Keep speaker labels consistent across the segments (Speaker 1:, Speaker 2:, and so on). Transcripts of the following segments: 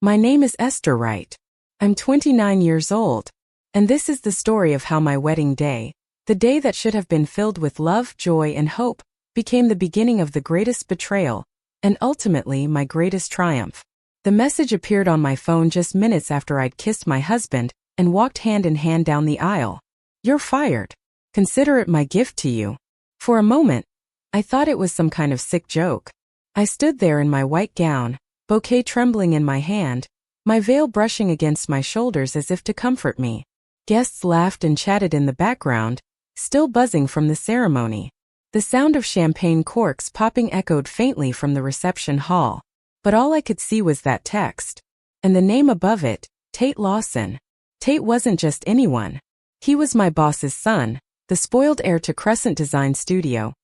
Speaker 1: My name is Esther Wright. I'm 29 years old. And this is the story of how my wedding day, the day that should have been filled with love, joy, and hope, became the beginning of the greatest betrayal, and ultimately my greatest triumph. The message appeared on my phone just minutes after I'd kissed my husband and walked hand in hand down the aisle. "You're fired. Consider it my gift to you." For a moment, I thought it was some kind of sick joke. I stood there in my white gown, bouquet trembling in my hand, my veil brushing against my shoulders as if to comfort me. Guests laughed and chatted in the background, still buzzing from the ceremony. The sound of champagne corks popping echoed faintly from the reception hall. But all I could see was that text. And the name above it, Tate Lawson. Tate wasn't just anyone. He was my boss's son, the spoiled heir to Crescent Design Studio,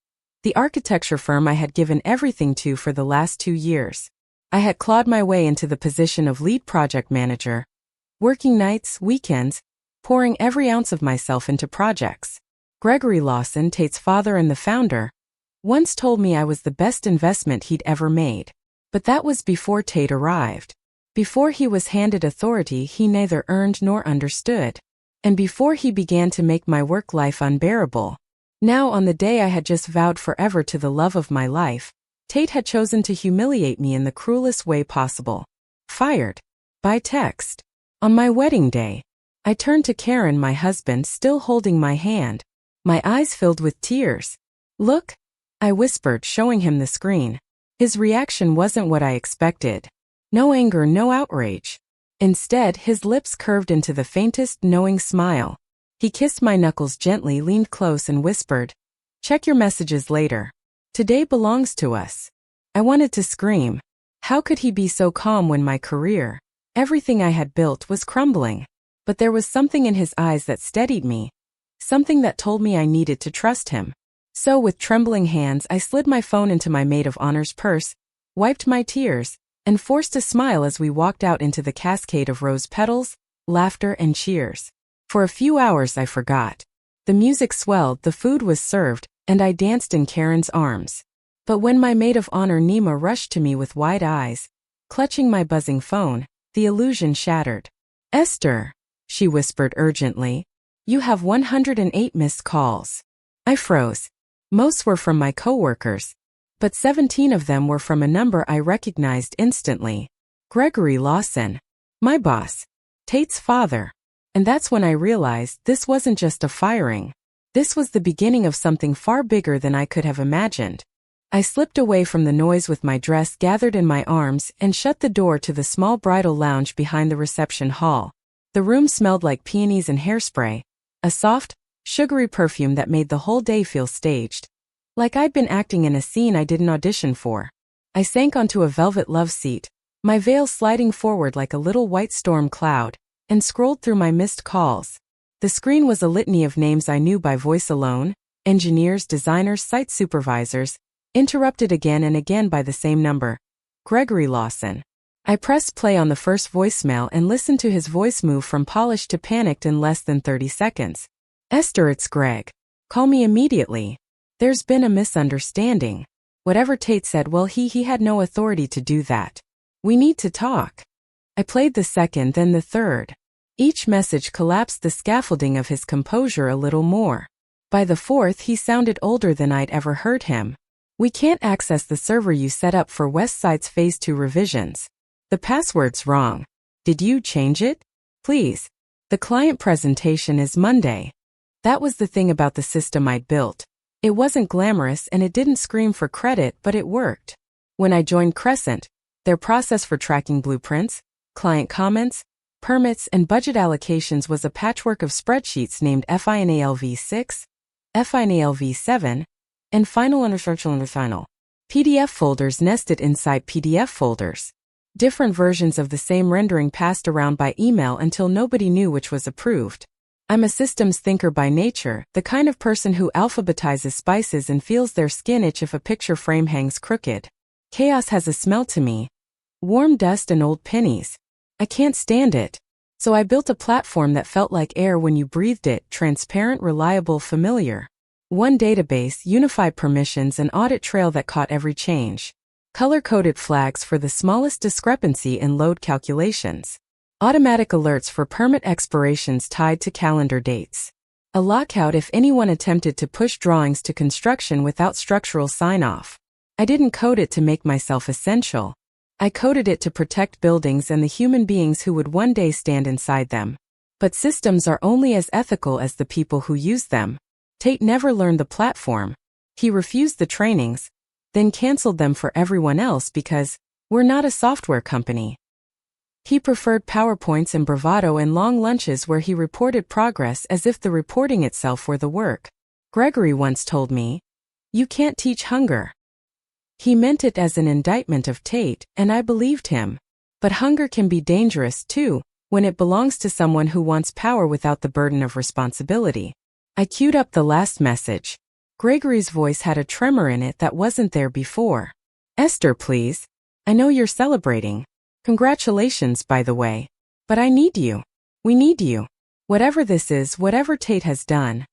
Speaker 1: the architecture firm I had given everything to for the last 2 years. I had clawed my way into the position of lead project manager, working nights, weekends, pouring every ounce of myself into projects. Gregory Lawson, Tate's father and the founder, once told me I was the best investment he'd ever made. But that was before Tate arrived. Before he was handed authority he neither earned nor understood. And before he began to make my work life unbearable. Now, on the day I had just vowed forever to the love of my life, Tate had chosen to humiliate me in the cruelest way possible. Fired. By text. On my wedding day. I turned to Karen, my husband, still holding my hand, my eyes filled with tears. "Look," I whispered, showing him the screen. His reaction wasn't what I expected. No anger, no outrage. Instead, his lips curved into the faintest, knowing smile. He kissed my knuckles gently, leaned close and whispered, "Check your messages later. Today belongs to us." I wanted to scream. How could he be so calm when my career, everything I had built, was crumbling? But there was something in his eyes that steadied me, something that told me I needed to trust him. So with trembling hands I slid my phone into my maid of honor's purse, wiped my tears, and forced a smile as we walked out into the cascade of rose petals, laughter, and cheers. For a few hours I forgot. The music swelled, the food was served, and I danced in Karen's arms. But when my maid of honor Nima rushed to me with wide eyes, clutching my buzzing phone, the illusion shattered. "Esther," she whispered urgently, "you have 108 missed calls." I froze. Most were from my coworkers, but 17 of them were from a number I recognized instantly. Gregory Lawson. My boss. Tate's father. And that's when I realized this wasn't just a firing. This was the beginning of something far bigger than I could have imagined. I slipped away from the noise with my dress gathered in my arms and shut the door to the small bridal lounge behind the reception hall. The room smelled like peonies and hairspray, a soft, sugary perfume that made the whole day feel staged. Like I'd been acting in a scene I didn't audition for. I sank onto a velvet love seat, my veil sliding forward like a little white storm cloud, and scrolled through my missed calls. The screen was a litany of names I knew by voice alone: engineers, designers, site supervisors, interrupted again and again by the same number: Gregory Lawson. I pressed play on the first voicemail and listened to his voice move from polished to panicked in less than 30 seconds. "Esther, it's Greg. Call me immediately. There's been a misunderstanding. Whatever Tate said, well, he had no authority to do that. We need to talk." I played the second, then the third. Each message collapsed the scaffolding of his composure a little more. By the fourth, he sounded older than I'd ever heard him. "We can't access the server you set up for West Side's Phase 2 revisions. The password's wrong. Did you change it? Please. The client presentation is Monday." That was the thing about the system I'd built. It wasn't glamorous and it didn't scream for credit, but it worked. When I joined Crescent, their process for tracking blueprints, client comments, permits, and budget allocations was a patchwork of spreadsheets named FINALV6, FINALV7, and final PDF folders nested inside PDF folders. Different versions of the same rendering passed around by email until nobody knew which was approved. I'm a systems thinker by nature, the kind of person who alphabetizes spices and feels their skin itch if a picture frame hangs crooked. Chaos has a smell to me. Warm dust and old pennies. I can't stand it. So I built a platform that felt like air when you breathed it: transparent, reliable, familiar. One database, unified permissions, an audit trail that caught every change. color-coded flags for the smallest discrepancy in load calculations, automatic alerts for permit expirations tied to calendar dates, a lockout if anyone attempted to push drawings to construction without structural sign-off. I didn't code it to make myself essential. I coded it to protect buildings and the human beings who would one day stand inside them. But systems are only as ethical as the people who use them. Tate never learned the platform. He refused the trainings, then canceled them for everyone else because we're not a software company. He preferred PowerPoints and bravado and long lunches where he reported progress as if the reporting itself were the work. Gregory once told me, "You can't teach hunger." He meant it as an indictment of Tate, and I believed him. But hunger can be dangerous too, when it belongs to someone who wants power without the burden of responsibility. I queued up the last message. Gregory's voice had a tremor in it that wasn't there before. "Esther, please. I know you're celebrating. Congratulations, by the way. But I need you. We need you. Whatever this is, whatever Tate has done,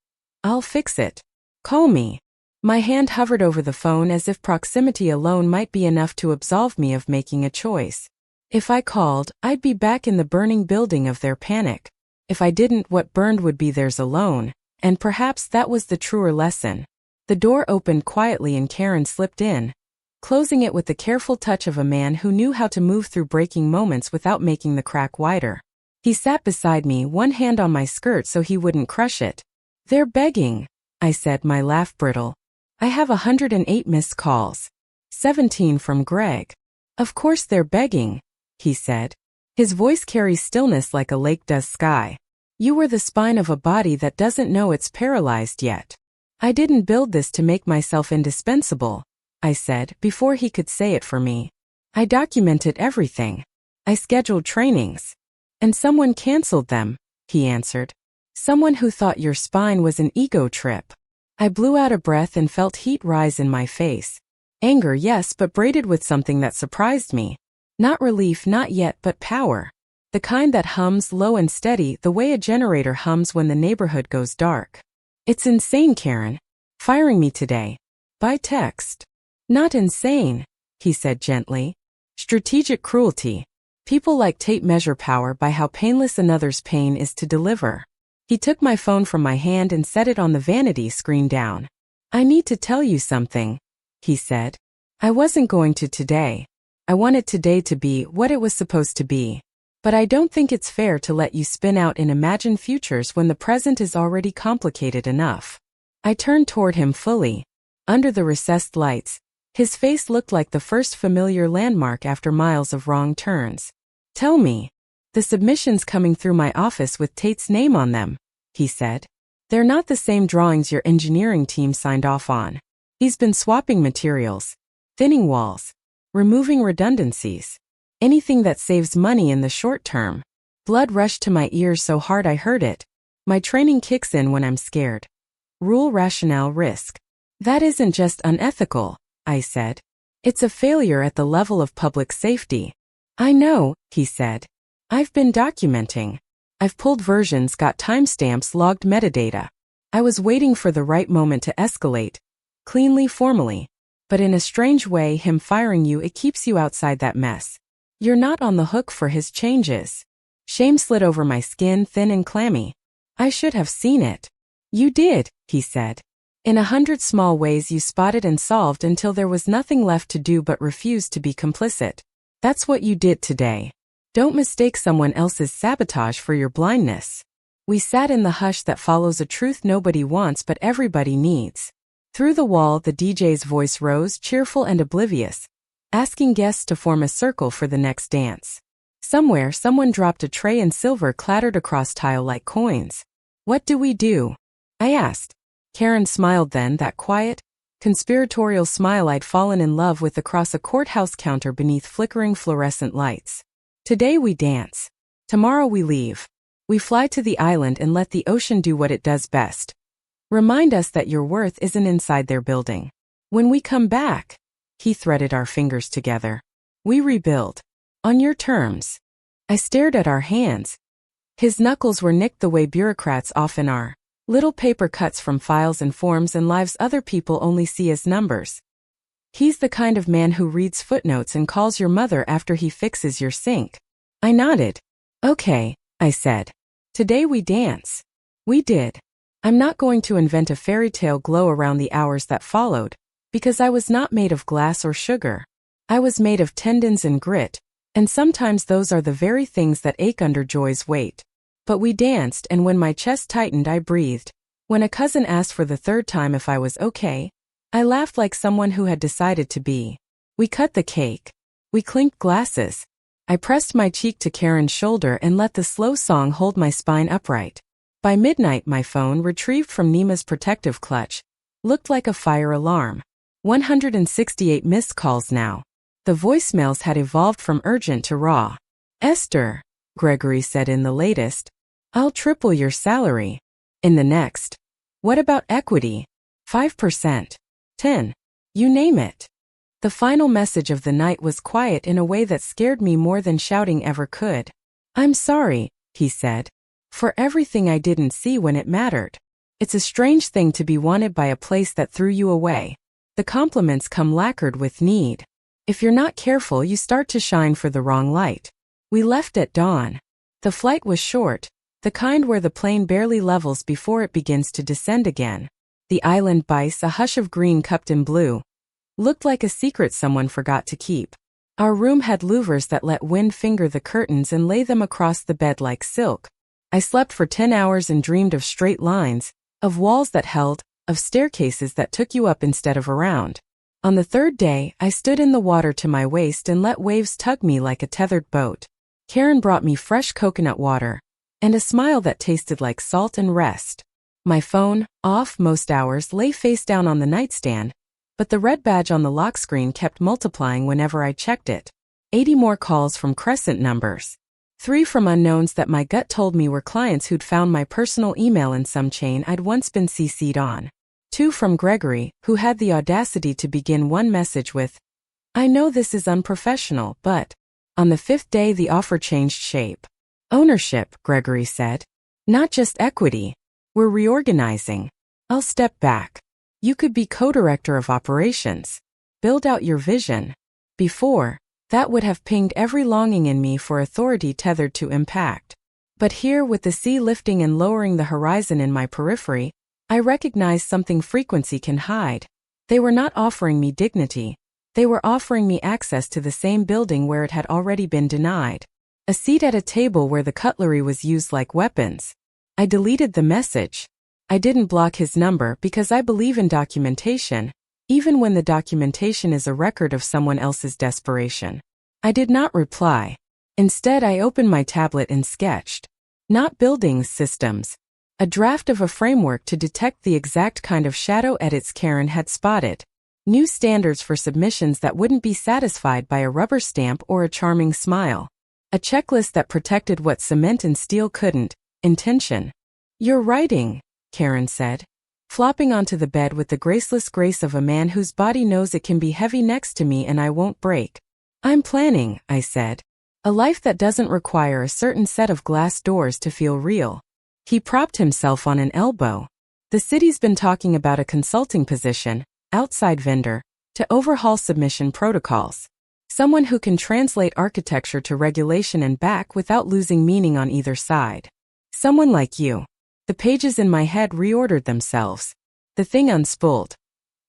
Speaker 1: I'll fix it. Call me." My hand hovered over the phone as if proximity alone might be enough to absolve me of making a choice. If I called, I'd be back in the burning building of their panic. If I didn't, what burned would be theirs alone, and perhaps that was the truer lesson. The door opened quietly and Karen slipped in, closing it with the careful touch of a man who knew how to move through breaking moments without making the crack wider. He sat beside me, one hand on my skirt so he wouldn't crush it. "They're begging," I said, my laugh brittle. "I have 108 missed calls. 17 from Greg." "Of course they're begging," he said. His voice carries stillness like a lake does sky. "You were the spine of a body that doesn't know it's paralyzed yet." "I didn't build this to make myself indispensable," I said, before he could say it for me. "I documented everything. I scheduled trainings. And someone canceled them," he answered. "Someone who thought your spine was an ego trip." I blew out a breath and felt heat rise in my face. Anger, yes, but braided with something that surprised me. Not relief, not yet, but power. The kind that hums low and steady, the way a generator hums when the neighborhood goes dark. "It's insane, Karen. Firing me today. By text." "Not insane," he said gently. "Strategic cruelty. People like Tate measure power by how painless another's pain is to deliver." He took my phone from my hand and set it on the vanity screen down. "I need to tell you something," he said. "I wasn't going to today. I wanted today to be what it was supposed to be. But I don't think it's fair to let you spin out in imagined futures when the present is already complicated enough." I turned toward him fully. Under the recessed lights, his face looked like the first familiar landmark after miles of wrong turns. "Tell me. The submissions coming through my office with Tate's name on them," he said. "They're not the same drawings your engineering team signed off on. He's been swapping materials, thinning walls, removing redundancies. Anything that saves money in the short term." Blood rushed to my ears so hard I heard it. My training kicks in when I'm scared. Rule, rationale, risk. "That isn't just unethical," I said. "It's a failure at the level of public safety." "I know," he said. "I've been documenting. I've pulled versions, got timestamps, logged metadata. I was waiting for the right moment to escalate, cleanly, formally. But in a strange way, him firing you, it keeps you outside that mess. You're not on the hook for his changes." Shame slid over my skin, thin and clammy. "I should have seen it." "You did," he said. "In 100 small ways you spotted and solved until there was nothing left to do but refuse to be complicit. That's what you did today. Don't mistake someone else's sabotage for your blindness." We sat in the hush that follows a truth nobody wants but everybody needs. Through the wall, the DJ's voice rose, cheerful and oblivious, asking guests to form a circle for the next dance. Somewhere, someone dropped a tray and silver clattered across tile like coins. "What do we do?" I asked. Karen smiled then, that quiet, conspiratorial smile I'd fallen in love with across a courthouse counter beneath flickering fluorescent lights. "Today we dance. Tomorrow we leave. We fly to the island and let the ocean do what it does best. Remind us that your worth isn't inside their building. When we come back," he threaded our fingers together, "we rebuild. On your terms." I stared at our hands. His knuckles were nicked the way bureaucrats often are. Little paper cuts from files and forms and lives other people only see as numbers. He's the kind of man who reads footnotes and calls your mother after he fixes your sink. I nodded. Okay, I said. Today we dance. We did. I'm not going to invent a fairy tale glow around the hours that followed, because I was not made of glass or sugar. I was made of tendons and grit, and sometimes those are the very things that ache under joy's weight. But we danced, and when my chest tightened, I breathed. When a cousin asked for the third time if I was okay, I laughed like someone who had decided to be. We cut the cake. We clinked glasses. I pressed my cheek to Karen's shoulder and let the slow song hold my spine upright. By midnight, my phone, retrieved from Nima's protective clutch, looked like a fire alarm. 168 missed calls now. The voicemails had evolved from urgent to raw. Esther, Gregory said in the latest, I'll triple your salary. In the next, what about equity? 5%. 10. You name it. The final message of the night was quiet in a way that scared me more than shouting ever could. I'm sorry, he said, for everything I didn't see when it mattered. It's a strange thing to be wanted by a place that threw you away. The compliments come lacquered with need. If you're not careful, you start to shine for the wrong light. We left at dawn. The flight was short, the kind where the plane barely levels before it begins to descend again. The island bice, a hush of green cupped in blue, looked like a secret someone forgot to keep. Our room had louvers that let wind finger the curtains and lay them across the bed like silk. I slept for 10 hours and dreamed of straight lines, of walls that held, of staircases that took you up instead of around. On the third day, I stood in the water to my waist and let waves tug me like a tethered boat. Karen brought me fresh coconut water, and a smile that tasted like salt and rest. My phone, off most hours, lay face down on the nightstand, but the red badge on the lock screen kept multiplying whenever I checked it. 80 more calls from crescent numbers. 3 from unknowns that my gut told me were clients who'd found my personal email in some chain I'd once been CC'd on. 2 from Gregory, who had the audacity to begin one message with, I know this is unprofessional, but... On the 5th day, the offer changed shape. Ownership, Gregory said. Not just equity. We're reorganizing. I'll step back. You could be co-director of operations. Build out your vision. Before, that would have pinged every longing in me for authority tethered to impact. But here, with the sea lifting and lowering the horizon in my periphery, I recognized something frequency can hide. They were not offering me dignity. They were offering me access to the same building where it had already been denied. A seat at a table where the cutlery was used like weapons. I deleted the message. I didn't block his number because I believe in documentation, even when the documentation is a record of someone else's desperation. I did not reply. Instead, I opened my tablet and sketched. Not buildings, systems. A draft of a framework to detect the exact kind of shadow edits Karen had spotted. New standards for submissions that wouldn't be satisfied by a rubber stamp or a charming smile. A checklist that protected what cement and steel couldn't, intention. You're writing, Karen said, flopping onto the bed with the graceless grace of a man whose body knows it can be heavy next to me and I won't break. I'm planning, I said. A life that doesn't require a certain set of glass doors to feel real. He propped himself on an elbow. The city's been talking about a consulting position, outside vendor, to overhaul submission protocols. Someone who can translate architecture to regulation and back without losing meaning on either side. Someone like you. The pages in my head reordered themselves. The thing unspooled.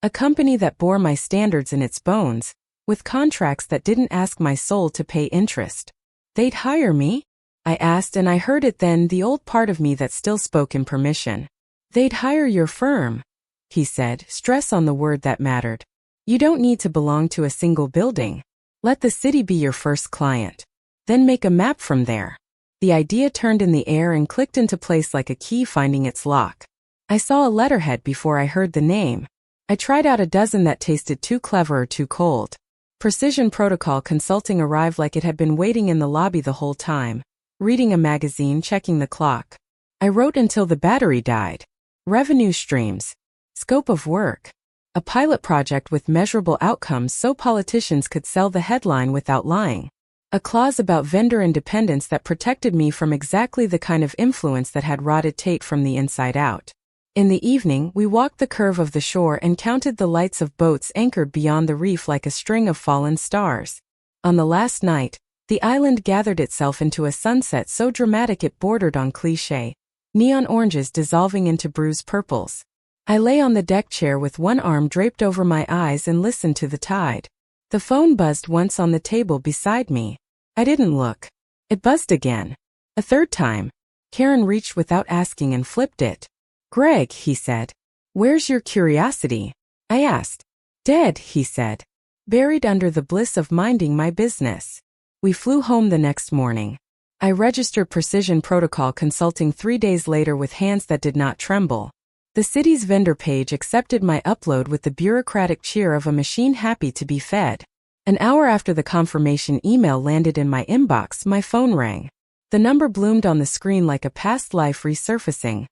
Speaker 1: A company that bore my standards in its bones, with contracts that didn't ask my soul to pay interest. They'd hire me? I asked, and I heard it then, the old part of me that still spoke in permission. They'd hire your firm, he said, stress on the word that mattered. You don't need to belong to a single building. Let the city be your first client. Then make a map from there. The idea turned in the air and clicked into place like a key finding its lock. I saw a letterhead before I heard the name. I tried out a dozen that tasted too clever or too cold. Precision Protocol Consulting arrived like it had been waiting in the lobby the whole time, reading a magazine, checking the clock. I wrote until the battery died. Revenue streams. Scope of work. A pilot project with measurable outcomes so politicians could sell the headline without lying. A clause about vendor independence that protected me from exactly the kind of influence that had rotted Tate from the inside out. In the evening, we walked the curve of the shore and counted the lights of boats anchored beyond the reef like a string of fallen stars. On the last night, the island gathered itself into a sunset so dramatic it bordered on cliché, neon oranges dissolving into bruised purples. I lay on the deck chair with one arm draped over my eyes and listened to the tide. The phone buzzed once on the table beside me. I didn't look. It buzzed again. A third time. Karen reached without asking and flipped it. "Greg," he said. "Where's your curiosity?" I asked. "Dead," he said. "Buried under the bliss of minding my business." We flew home the next morning. I registered Precision Protocol Consulting 3 days later with hands that did not tremble. The city's vendor page accepted my upload with the bureaucratic cheer of a machine happy to be fed. An hour after the confirmation email landed in my inbox, my phone rang. The number bloomed on the screen like a past life resurfacing.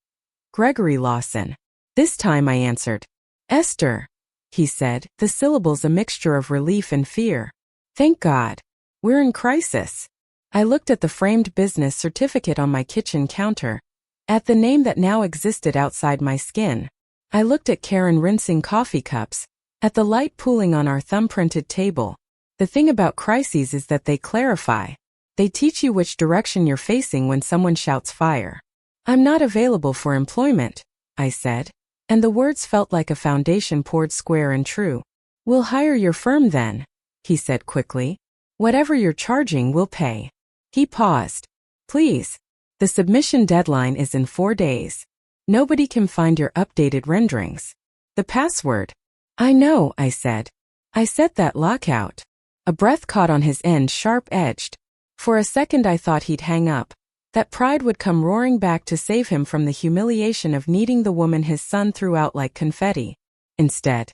Speaker 1: Gregory Lawson. This time I answered. "Esther," he said, the syllables a mixture of relief and fear. "Thank God. We're in crisis." I looked at the framed business certificate on my kitchen counter, at the name that now existed outside my skin. I looked at Karen rinsing coffee cups, at the light pooling on our thumb-printed table. The thing about crises is that they clarify. They teach you which direction you're facing when someone shouts fire. "I'm not available for employment," I said, and the words felt like a foundation poured square and true. "We'll hire your firm then," he said quickly. "Whatever you're charging, we'll pay." He paused. "Please. The submission deadline is in 4 days. Nobody can find your updated renderings. The password." "I know," I said. "I set that lockout." A breath caught on his end, sharp-edged. For a second I thought he'd hang up, that pride would come roaring back to save him from the humiliation of needing the woman his son threw out like confetti. Instead,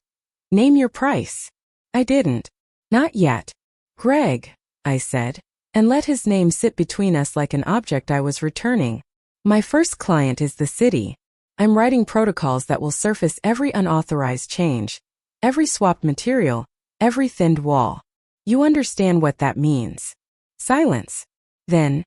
Speaker 1: "Name your price." I didn't. "Not yet." "Greg," I said, and let his name sit between us like an object I was returning. "My first client is the city. I'm writing protocols that will surface every unauthorized change, every swapped material, every thinned wall. You understand what that means." Silence. Then,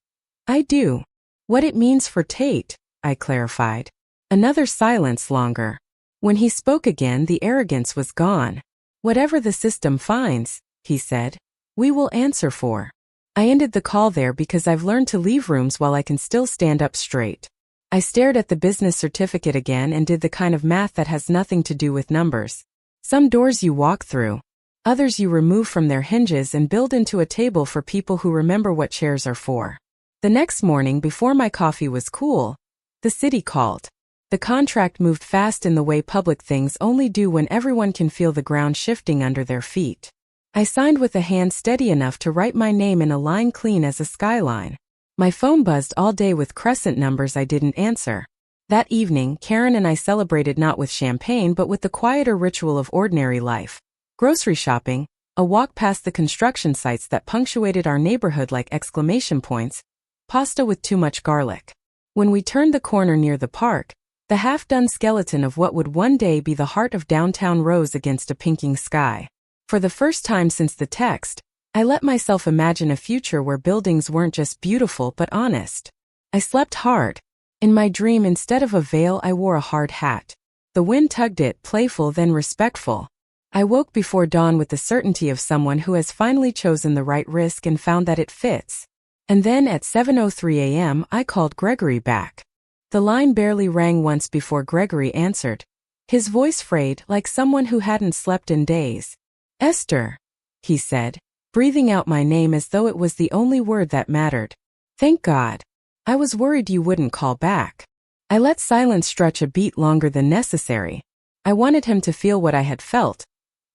Speaker 1: "I do. What it means for Tate," I clarified. Another silence longer. When he spoke again, the arrogance was gone. "Whatever the system finds," he said, "we will answer for." I ended the call there because I've learned to leave rooms while I can still stand up straight. I stared at the business certificate again and did the kind of math that has nothing to do with numbers. Some doors you walk through. Others you remove from their hinges and build into a table for people who remember what chairs are for. The next morning, before my coffee was cool, the city called. The contract moved fast in the way public things only do when everyone can feel the ground shifting under their feet. I signed with a hand steady enough to write my name in a line clean as a skyline. My phone buzzed all day with crescent numbers I didn't answer. That evening, Karen and I celebrated not with champagne but with the quieter ritual of ordinary life. Grocery shopping, a walk past the construction sites that punctuated our neighborhood like exclamation points, pasta with too much garlic. When we turned the corner near the park, the half-done skeleton of what would one day be the heart of downtown rose against a pinking sky. For the first time since the text, I let myself imagine a future where buildings weren't just beautiful but honest. I slept hard. In my dream, instead of a veil, I wore a hard hat. The wind tugged it, playful then respectful. I woke before dawn with the certainty of someone who has finally chosen the right risk and found that it fits. And then at 7:03 a.m. I called Gregory back. The line barely rang once before Gregory answered. His voice frayed like someone who hadn't slept in days. "Esther," he said, breathing out my name as though it was the only word that mattered. "Thank God. I was worried you wouldn't call back." I let silence stretch a beat longer than necessary. I wanted him to feel what I had felt.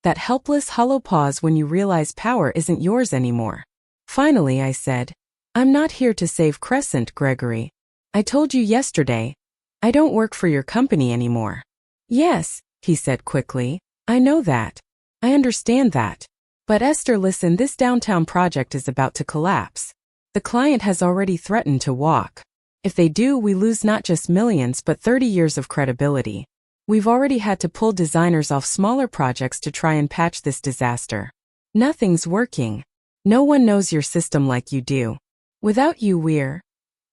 Speaker 1: That helpless, hollow pause when you realize power isn't yours anymore. Finally, I said, "I'm not here to save Crescent, Gregory. I told you yesterday, I don't work for your company anymore." "Yes," he said quickly, "I know that. I understand that. But Esther, listen, this downtown project is about to collapse. The client has already threatened to walk. If they do, we lose not just millions but 30 years of credibility. We've already had to pull designers off smaller projects to try and patch this disaster. Nothing's working. No one knows your system like you do. Without you, we're—"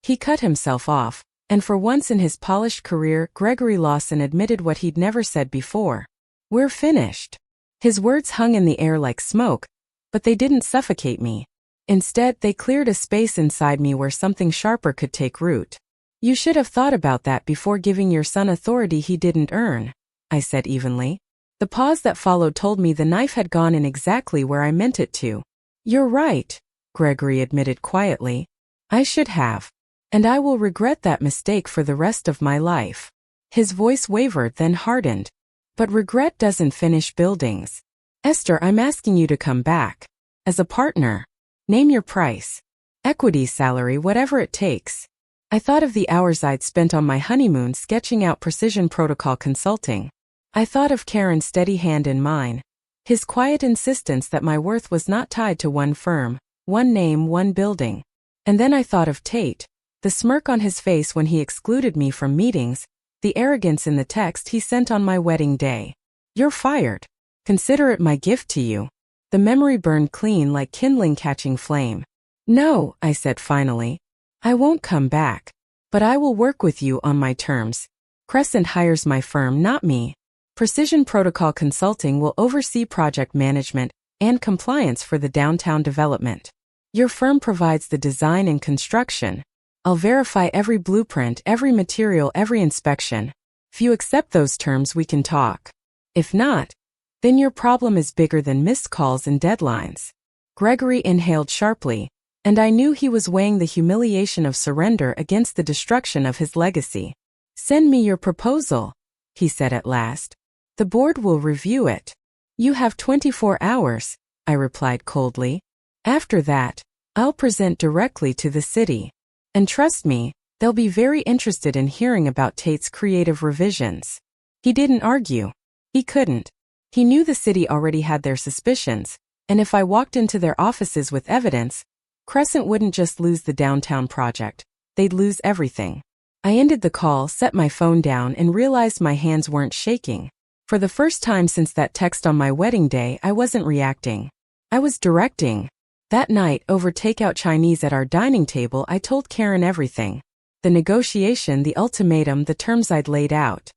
Speaker 1: He cut himself off. And for once in his polished career, Gregory Lawson admitted what he'd never said before. "We're finished." His words hung in the air like smoke, but they didn't suffocate me. Instead, they cleared a space inside me where something sharper could take root. "You should have thought about that before giving your son authority he didn't earn," I said evenly. The pause that followed told me the knife had gone in exactly where I meant it to. "You're right," Gregory admitted quietly. "I should have. And I will regret that mistake for the rest of my life." His voice wavered, then hardened. "But regret doesn't finish buildings. Esther, I'm asking you to come back. As a partner. Name your price. Equity, salary, whatever it takes." I thought of the hours I'd spent on my honeymoon sketching out precision protocol consulting. I thought of Karen's steady hand in mine. His quiet insistence that my worth was not tied to one firm, one name, one building. And then I thought of Tate. The smirk on his face when he excluded me from meetings, the arrogance in the text he sent on my wedding day. "You're fired. Consider it my gift to you." The memory burned clean like kindling catching flame. "No," I said finally. "I won't come back. But I will work with you on my terms. Crescent hires my firm, not me. Precision Protocol Consulting will oversee project management and compliance for the downtown development. Your firm provides the design and construction. I'll verify every blueprint, every material, every inspection. If you accept those terms, we can talk. If not, then your problem is bigger than missed calls and deadlines." Gregory inhaled sharply, and I knew he was weighing the humiliation of surrender against the destruction of his legacy. "Send me your proposal," he said at last. "The board will review it." "You have 24 hours, I replied coldly. "After that, I'll present directly to the city. And trust me, they'll be very interested in hearing about Tate's creative revisions." He didn't argue. He couldn't. He knew the city already had their suspicions, and if I walked into their offices with evidence, Crescent wouldn't just lose the downtown project, they'd lose everything. I ended the call, set my phone down, and realized my hands weren't shaking. For the first time since that text on my wedding day, I wasn't reacting. I was directing. That night, over takeout Chinese at our dining table, I told Karen everything. The negotiation, the ultimatum, the terms I'd laid out.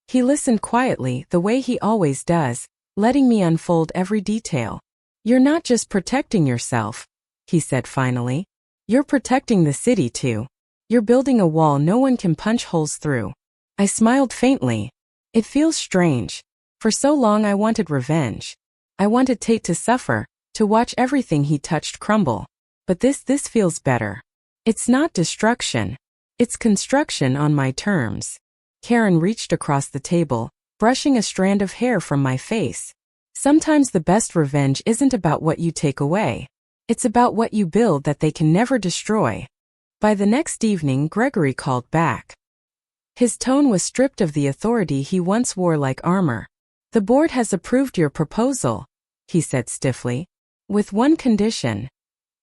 Speaker 1: He listened quietly, the way he always does, letting me unfold every detail. "You're not just protecting yourself," he said finally. "You're protecting the city too. You're building a wall no one can punch holes through." I smiled faintly. It feels strange. For so long I wanted revenge. I wanted Tate to suffer, to watch everything he touched crumble. But this feels better. It's not destruction. It's construction on my terms. Karen reached across the table, brushing a strand of hair from my face. "Sometimes the best revenge isn't about what you take away. It's about what you build that they can never destroy." By the next evening, Gregory called back. His tone was stripped of the authority he once wore like armor. "The board has approved your proposal," he said stiffly. "With one condition.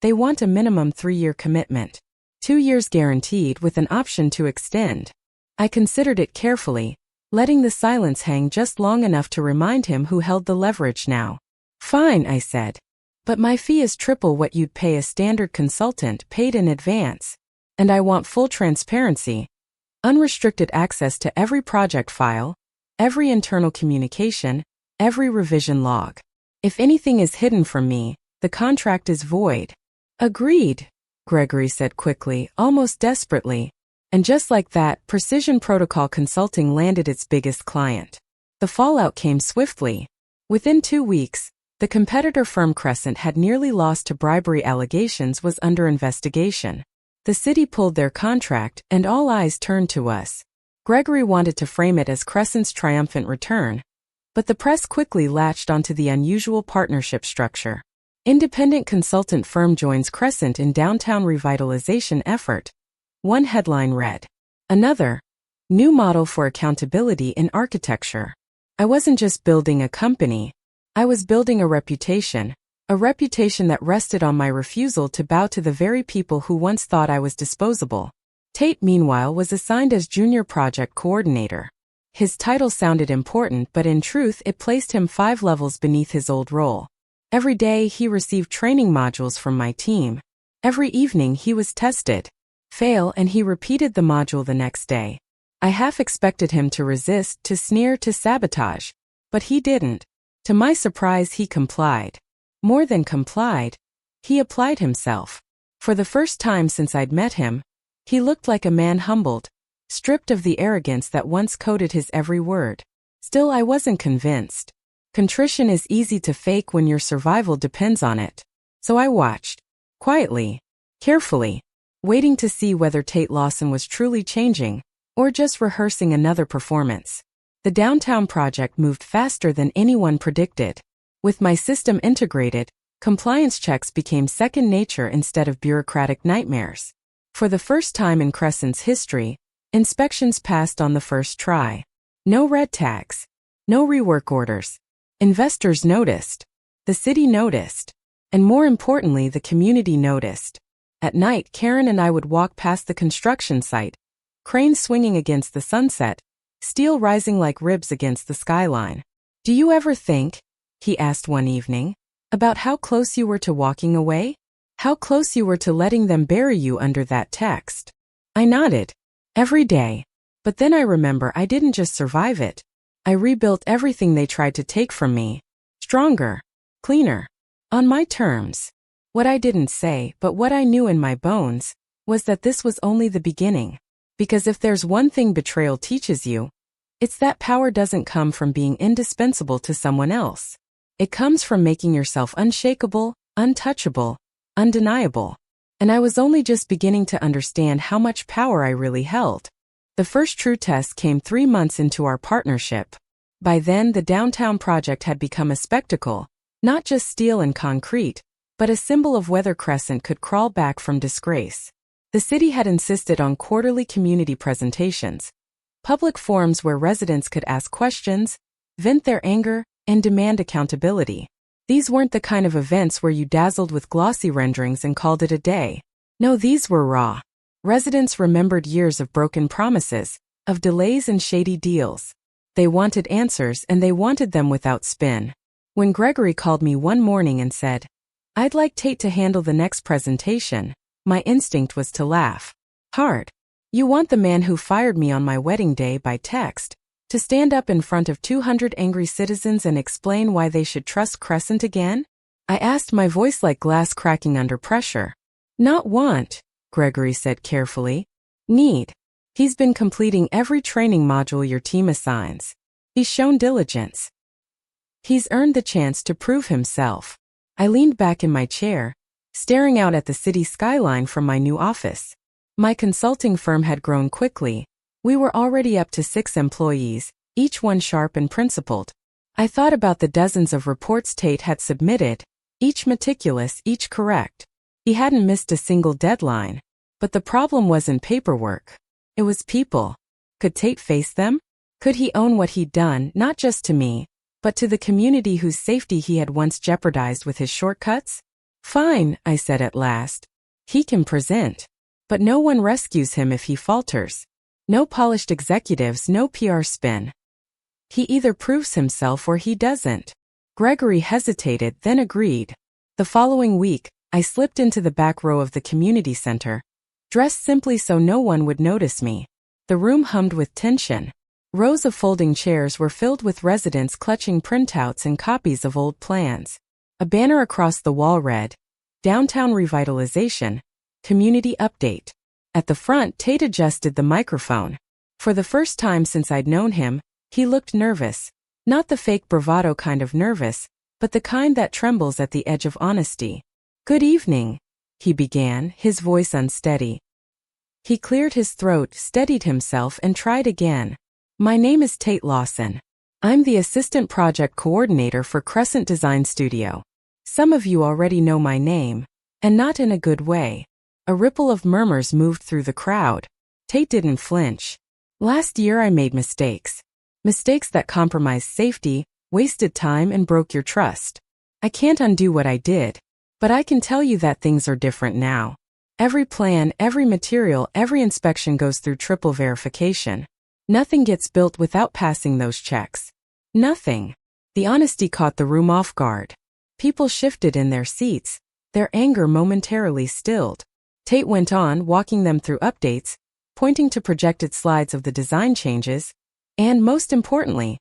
Speaker 1: They want a minimum 3-year commitment. 2 years guaranteed with an option to extend." I considered it carefully, letting the silence hang just long enough to remind him who held the leverage now. "Fine," I said. "But my fee is triple what you'd pay a standard consultant, paid in advance. And I want full transparency. Unrestricted access to every project file, every internal communication, every revision log. If anything is hidden from me, the contract is void." "Agreed," Gregory said quickly, almost desperately. And just like that, Precision Protocol Consulting landed its biggest client. The fallout came swiftly. Within 2 weeks, the competitor firm Crescent had nearly lost to bribery allegations was under investigation. The city pulled their contract, and all eyes turned to us. Gregory wanted to frame it as Crescent's triumphant return, but the press quickly latched onto the unusual partnership structure. Independent consultant firm joins Crescent in downtown revitalization effort. One headline read. Another, new model for accountability in architecture. I wasn't just building a company. I was building a reputation that rested on my refusal to bow to the very people who once thought I was disposable. Tate, meanwhile, was assigned as junior project coordinator. His title sounded important, but in truth it placed him 5 levels beneath his old role. Every day he received training modules from my team. Every evening he was tested. fail, and he repeated the module the next day. I half expected him to resist, to sneer, to sabotage. But he didn't. To my surprise, he complied. More than complied, he applied himself. For the first time since I'd met him, he looked like a man humbled, stripped of the arrogance that once coded his every word. Still, I wasn't convinced. Contrition is easy to fake when your survival depends on it. So I watched. Quietly. Carefully. Waiting to see whether Tate Lawson was truly changing, or just rehearsing another performance. The downtown project moved faster than anyone predicted. With my system integrated, compliance checks became second nature instead of bureaucratic nightmares. For the first time in Crescent's history, inspections passed on the first try. No red tags. No rework orders. Investors noticed. The city noticed. And more importantly, the community noticed. At night, Karen and I would walk past the construction site, cranes swinging against the sunset, steel rising like ribs against the skyline. "Do you ever think," he asked one evening, "about how close you were to walking away? How close you were to letting them bury you under that text?" I nodded. Every day. But then I remember I didn't just survive it. I rebuilt everything they tried to take from me. Stronger. Cleaner. On my terms. What I didn't say, but what I knew in my bones, was that this was only the beginning. Because if there's one thing betrayal teaches you, it's that power doesn't come from being indispensable to someone else. It comes from making yourself unshakable, untouchable, undeniable. And I was only just beginning to understand how much power I really held. The first true test came 3 months into our partnership. By then, the downtown project had become a spectacle, not just steel and concrete, but a symbol of whether Crescent could crawl back from disgrace. The city had insisted on quarterly community presentations, public forums where residents could ask questions, vent their anger, and demand accountability. These weren't the kind of events where you dazzled with glossy renderings and called it a day. No, these were raw. Residents remembered years of broken promises, of delays and shady deals. They wanted answers, and they wanted them without spin. When Gregory called me one morning and said, "I'd like Tate to handle the next presentation," my instinct was to laugh. Hard. You want the man who fired me on my wedding day by text to stand up in front of 200 angry citizens and explain why they should trust Crescent again? I asked, my voice like glass cracking under pressure. "Not want," Gregory said carefully. "Need. He's been completing every training module your team assigns. He's shown diligence. He's earned the chance to prove himself." I leaned back in my chair, staring out at the city skyline from my new office. My consulting firm had grown quickly. We were already up to 6 employees, each one sharp and principled. I thought about the dozens of reports Tate had submitted, each meticulous, each correct. He hadn't missed a single deadline. But the problem wasn't paperwork. It was people. Could Tate face them? Could he own what he'd done, not just to me, but to the community whose safety he had once jeopardized with his shortcuts? "Fine," I said at last. "He can present. But no one rescues him if he falters. No polished executives, no PR spin. He either proves himself or he doesn't." Gregory hesitated, then agreed. The following week, I slipped into the back row of the community center, dressed simply so no one would notice me. The room hummed with tension. Rows of folding chairs were filled with residents clutching printouts and copies of old plans. A banner across the wall read, "Downtown Revitalization, Community Update." At the front, Tate adjusted the microphone. For the first time since I'd known him, he looked nervous. Not the fake bravado kind of nervous, but the kind that trembles at the edge of honesty. "Good evening," he began, his voice unsteady. He cleared his throat, steadied himself, and tried again. "My name is Tate Lawson. I'm the Assistant Project Coordinator for Crescent Design Studio. Some of you already know my name, and not in a good way." A ripple of murmurs moved through the crowd. Tate didn't flinch. "Last year I made mistakes. Mistakes that compromised safety, wasted time, and broke your trust. I can't undo what I did, but I can tell you that things are different now. Every plan, every material, every inspection goes through triple verification. Nothing gets built without passing those checks. Nothing." The honesty caught the room off guard. People shifted in their seats, their anger momentarily stilled. Tate went on, walking them through updates, pointing to projected slides of the design changes, and, most importantly,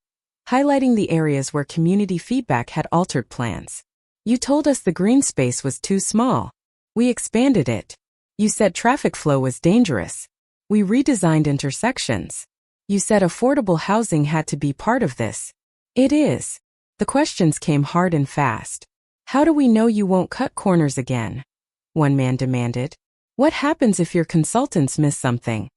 Speaker 1: highlighting the areas where community feedback had altered plans. You told us the green space was too small. We expanded it. You said traffic flow was dangerous. We redesigned intersections. You said affordable housing had to be part of this. It is. The questions came hard and fast. How do we know you won't cut corners again? One man demanded. What happens if your consultants miss something?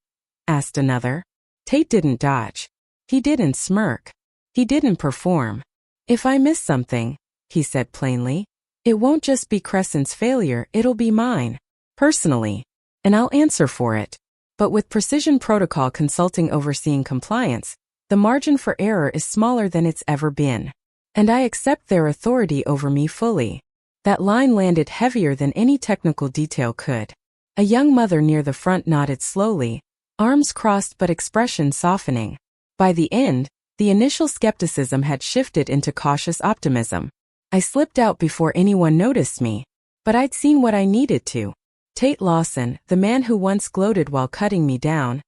Speaker 1: Asked another. Tate didn't dodge. He didn't smirk. He didn't perform. If I miss something, he said plainly, it won't just be Crescent's failure, it'll be mine. Personally. And I'll answer for it. But with Precision Protocol Consulting overseeing compliance, the margin for error is smaller than it's ever been. And I accept their authority over me fully. That line landed heavier than any technical detail could. A young mother near the front nodded slowly, arms crossed but expression softening. By the end, the initial skepticism had shifted into cautious optimism. I slipped out before anyone noticed me, but I'd seen what I needed to. Tate Lawson, the man who once gloated while cutting me down,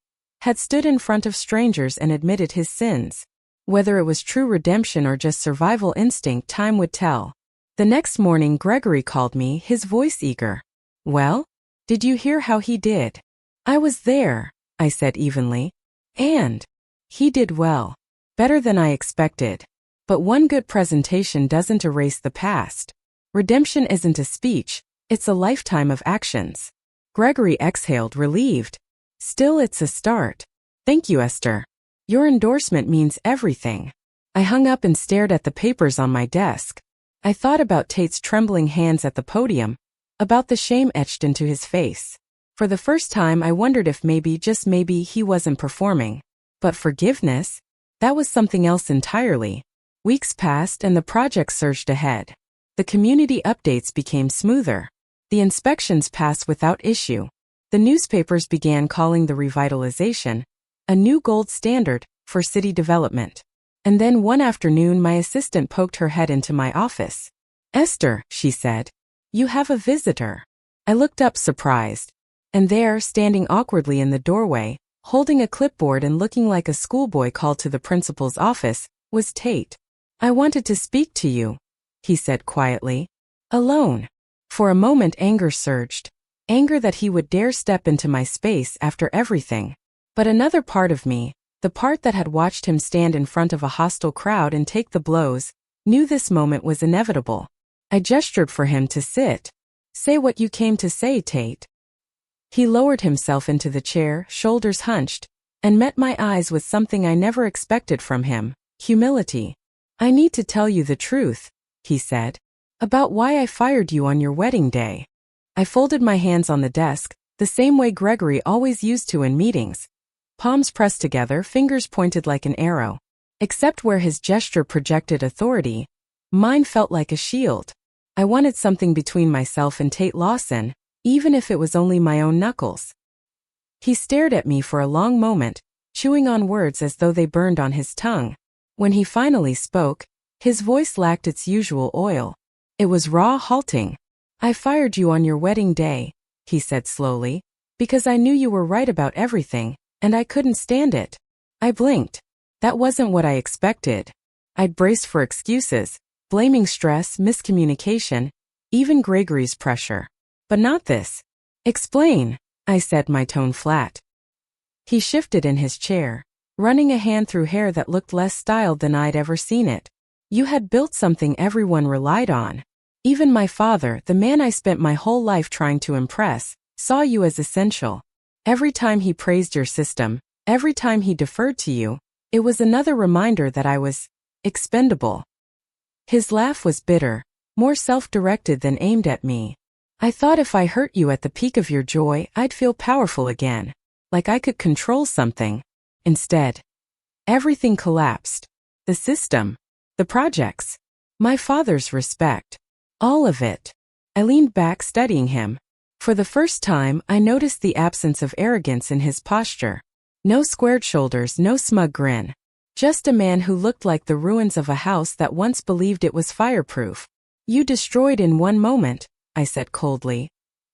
Speaker 1: had stood in front of strangers and admitted his sins. Whether it was true redemption or just survival instinct, time would tell. The next morning Gregory called me, his voice eager. Well? Did you hear how he did? I was there, I said evenly. And he did well. Better than I expected. But one good presentation doesn't erase the past. Redemption isn't a speech, it's a lifetime of actions. Gregory exhaled, relieved. Still, it's a start. Thank you, Esther. Your endorsement means everything. I hung up and stared at the papers on my desk. I thought about Tate's trembling hands at the podium, about the shame etched into his face. For the first time I wondered if maybe, just maybe, he wasn't performing. But forgiveness? That was something else entirely. Weeks passed and the project surged ahead. The community updates became smoother. The inspections passed without issue. The newspapers began calling the revitalization a new gold standard for city development. And then one afternoon my assistant poked her head into my office. Esther, she said, you have a visitor. I looked up surprised. And there, standing awkwardly in the doorway, holding a clipboard and looking like a schoolboy called to the principal's office, was Tate. I wanted to speak to you, he said quietly. Alone. For a moment anger surged. Anger that he would dare step into my space after everything. But another part of me, the part that had watched him stand in front of a hostile crowd and take the blows, knew this moment was inevitable. I gestured for him to sit. Say what you came to say, Tate. He lowered himself into the chair, shoulders hunched, and met my eyes with something I never expected from him, humility. I need to tell you the truth, he said, about why I fired you on your wedding day. I folded my hands on the desk, the same way Gregory always used to in meetings. Palms pressed together, fingers pointed like an arrow. Except where his gesture projected authority, mine felt like a shield. I wanted something between myself and Tate Lawson, even if it was only my own knuckles. He stared at me for a long moment, chewing on words as though they burned on his tongue. When he finally spoke, his voice lacked its usual oil. It was raw, halting. I fired you on your wedding day, he said slowly, because I knew you were right about everything, and I couldn't stand it. I blinked. That wasn't what I expected. I'd braced for excuses, blaming stress, miscommunication, even Gregory's pressure. But not this. Explain, I said, my tone flat. He shifted in his chair, running a hand through hair that looked less styled than I'd ever seen it. You had built something everyone relied on. Even my father, the man I spent my whole life trying to impress, saw you as essential. Every time he praised your system, every time he deferred to you, it was another reminder that I was expendable. His laugh was bitter, more self-directed than aimed at me. I thought if I hurt you at the peak of your joy, I'd feel powerful again, like I could control something. Instead, everything collapsed. The system, the projects, my father's respect, all of it. I leaned back, studying him. For the first time, I noticed the absence of arrogance in his posture. No squared shoulders, no smug grin. Just a man who looked like the ruins of a house that once believed it was fireproof. You destroyed in one moment, I said coldly.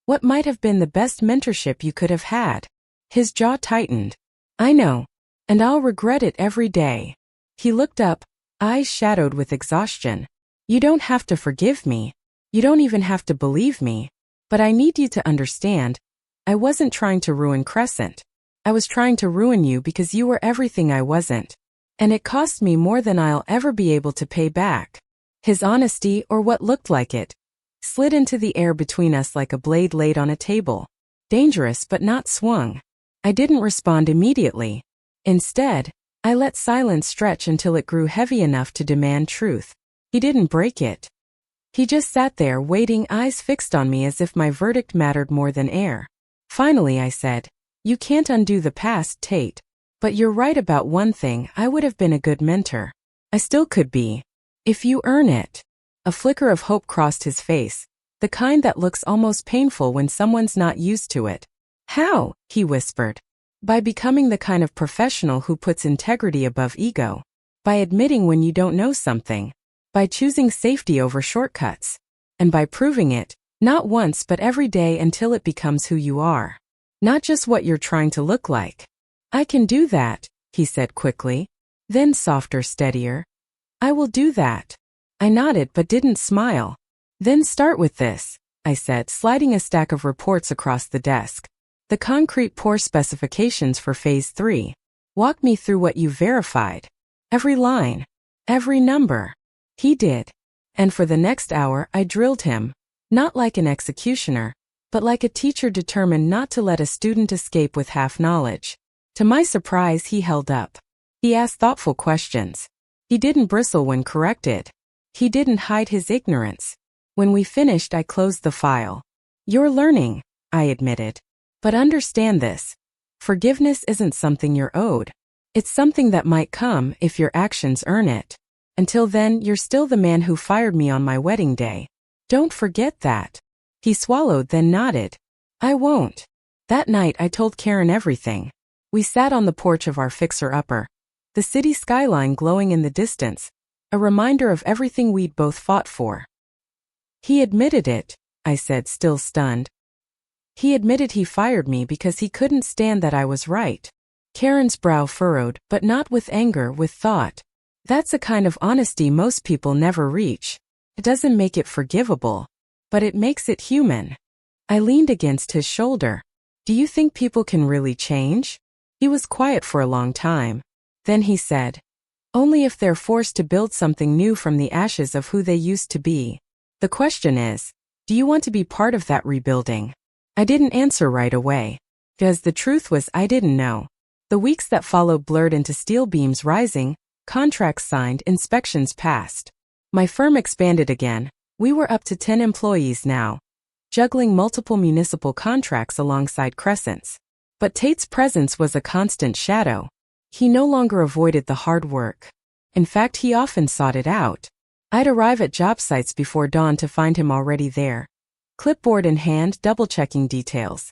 Speaker 1: What might have been the best mentorship you could have had. His jaw tightened. I know. And I'll regret it every day. He looked up, eyes shadowed with exhaustion. You don't have to forgive me. You don't even have to believe me. But I need you to understand. I wasn't trying to ruin Crescent. I was trying to ruin you because you were everything I wasn't. And it cost me more than I'll ever be able to pay back. His honesty, or what looked like it, slid into the air between us like a blade laid on a table. Dangerous but not swung. I didn't respond immediately. Instead, I let silence stretch until it grew heavy enough to demand truth. He didn't break it. He just sat there waiting, eyes fixed on me as if my verdict mattered more than air. Finally I said, you can't undo the past, Tate. But you're right about one thing, I would have been a good mentor. I still could be. If you earn it. A flicker of hope crossed his face, the kind that looks almost painful when someone's not used to it. How? He whispered. By becoming the kind of professional who puts integrity above ego. By admitting when you don't know something. By choosing safety over shortcuts. And by proving it, not once but every day until it becomes who you are. Not just what you're trying to look like. I can do that, he said quickly. Then softer, steadier. I will do that. I nodded but didn't smile. Then start with this, I said, sliding a stack of reports across the desk. The concrete pour specifications for Phase 3. Walk me through what you verified. Every line. Every number. He did. And for the next hour I drilled him, not like an executioner, but like a teacher determined not to let a student escape with half knowledge. To my surprise, he held up. He asked thoughtful questions. He didn't bristle when corrected. He didn't hide his ignorance. When we finished, I closed the file. You're learning, I admitted. But understand this. Forgiveness isn't something you're owed. It's something that might come if your actions earn it. Until then, you're still the man who fired me on my wedding day. Don't forget that. He swallowed, then nodded. I won't. That night I told Karen everything. We sat on the porch of our fixer-upper, the city skyline glowing in the distance, a reminder of everything we'd both fought for. He admitted it, I said, still stunned. He admitted he fired me because he couldn't stand that I was right. Karen's brow furrowed, but not with anger, with thought. That's a kind of honesty most people never reach. It doesn't make it forgivable, but it makes it human. I leaned against his shoulder. Do you think people can really change? He was quiet for a long time. Then he said, only if they're forced to build something new from the ashes of who they used to be. The question is, do you want to be part of that rebuilding? I didn't answer right away. Because the truth was I didn't know. The weeks that followed blurred into steel beams rising, contracts signed, inspections passed. My firm expanded again. We were up to 10 employees now, juggling multiple municipal contracts alongside Crescent's. But Tate's presence was a constant shadow. He no longer avoided the hard work. In fact, he often sought it out. I'd arrive at job sites before dawn to find him already there, clipboard in hand, double-checking details.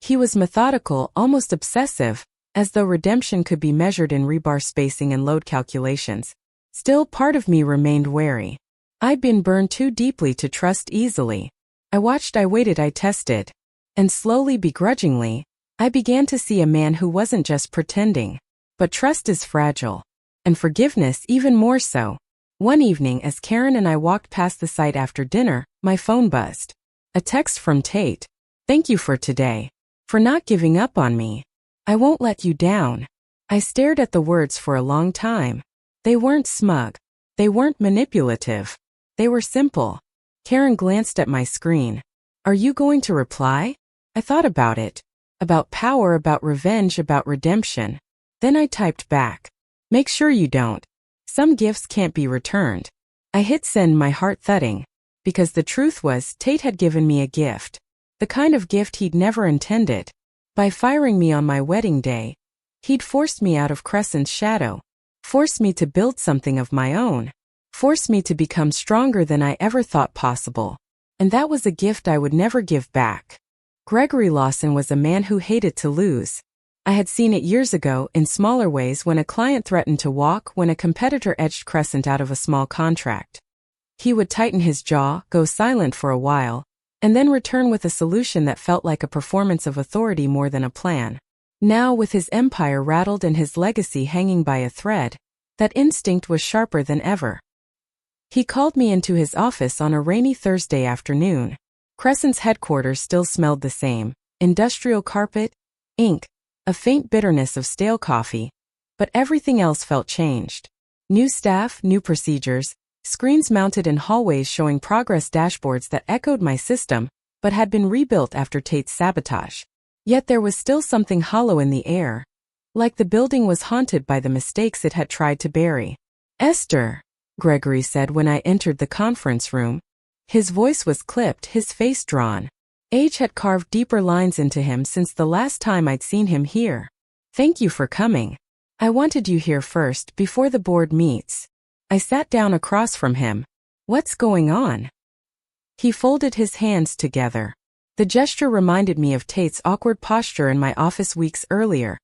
Speaker 1: He was methodical, almost obsessive, as though redemption could be measured in rebar spacing and load calculations. Still, part of me remained wary. I'd been burned too deeply to trust easily. I watched, I waited, I tested. And slowly, begrudgingly, I began to see a man who wasn't just pretending. But trust is fragile. And forgiveness even more so. One evening, as Karen and I walked past the site after dinner, my phone buzzed. A text from Tate. Thank you for today. For not giving up on me. I won't let you down. I stared at the words for a long time. They weren't smug. They weren't manipulative. They were simple. Karen glanced at my screen. Are you going to reply? I thought about it. About power, about revenge, about redemption. Then I typed back. Make sure you don't. Some gifts can't be returned. I hit send, my heart thudding. Because the truth was, Tate had given me a gift. The kind of gift he'd never intended. By firing me on my wedding day, he'd forced me out of Crescent's shadow. Forced me to build something of my own. Forced me to become stronger than I ever thought possible. And that was a gift I would never give back. Gregory Lawson was a man who hated to lose. I had seen it years ago in smaller ways when a client threatened to walk, when a competitor edged Crescent out of a small contract. He would tighten his jaw, go silent for a while, and then return with a solution that felt like a performance of authority more than a plan. Now, with his empire rattled and his legacy hanging by a thread, that instinct was sharper than ever. He called me into his office on a rainy Thursday afternoon. Crescent's headquarters still smelled the same: industrial carpet, ink, a faint bitterness of stale coffee, but everything else felt changed. New staff, new procedures, screens mounted in hallways showing progress dashboards that echoed my system, but had been rebuilt after Tate's sabotage. Yet there was still something hollow in the air, like the building was haunted by the mistakes it had tried to bury. "Esther," Gregory said when I entered the conference room. His voice was clipped, his face drawn. Age had carved deeper lines into him since the last time I'd seen him here. "Thank you for coming. I wanted you here first, before the board meets." I sat down across from him. "What's going on?" He folded his hands together. The gesture reminded me of Tate's awkward posture in my office weeks earlier.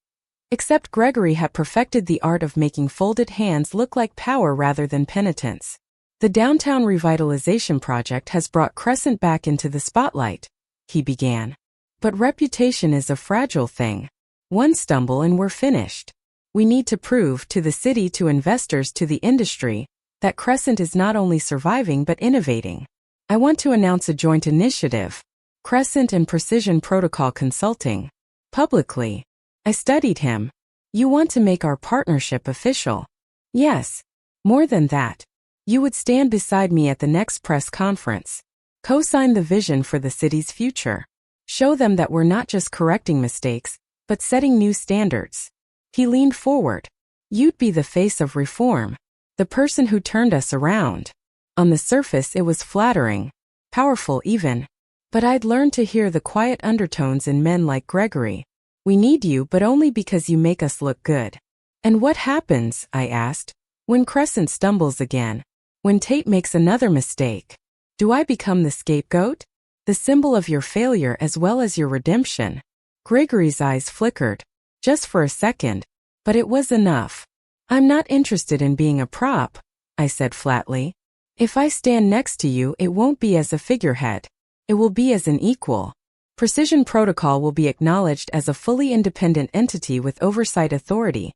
Speaker 1: Except Gregory had perfected the art of making folded hands look like power rather than penitence. "The downtown revitalization project has brought Crescent back into the spotlight," he began. "But reputation is a fragile thing. One stumble and we're finished. We need to prove to the city, to investors, to the industry, that Crescent is not only surviving but innovating. I want to announce a joint initiative, Crescent and Precision Protocol Consulting, publicly." I studied him. "You want to make our partnership official?" "Yes. More than that. You would stand beside me at the next press conference. Co-sign the vision for the city's future. Show them that we're not just correcting mistakes, but setting new standards." He leaned forward. "You'd be the face of reform, the person who turned us around." On the surface it was flattering, powerful even. But I'd learned to hear the quiet undertones in men like Gregory. "We need you, but only because you make us look good." "And what happens," I asked, "when Crescent stumbles again? When Tate makes another mistake? Do I become the scapegoat? The symbol of your failure as well as your redemption?" Gregory's eyes flickered. Just for a second. But it was enough. "I'm not interested in being a prop," I said flatly. "If I stand next to you, it won't be as a figurehead. It will be as an equal. Precision Protocol will be acknowledged as a fully independent entity with oversight authority,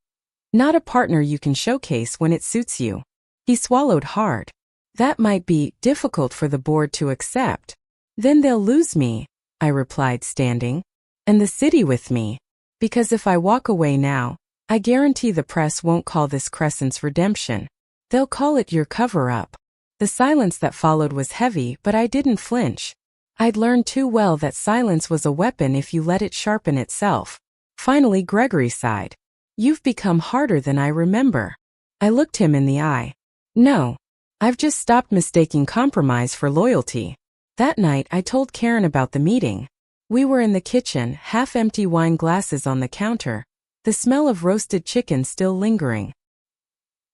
Speaker 1: not a partner you can showcase when it suits you." He swallowed hard. "That might be difficult for the board to accept." "Then they'll lose me," I replied, standing. "And the city with me. Because if I walk away now, I guarantee the press won't call this Crescent's redemption. They'll call it your cover-up." The silence that followed was heavy, but I didn't flinch. I'd learned too well that silence was a weapon if you let it sharpen itself. Finally, Gregory sighed. "You've become harder than I remember." I looked him in the eye. "No. I've just stopped mistaking compromise for loyalty." That night I told Karen about the meeting. We were in the kitchen, half-empty wine glasses on the counter, the smell of roasted chicken still lingering.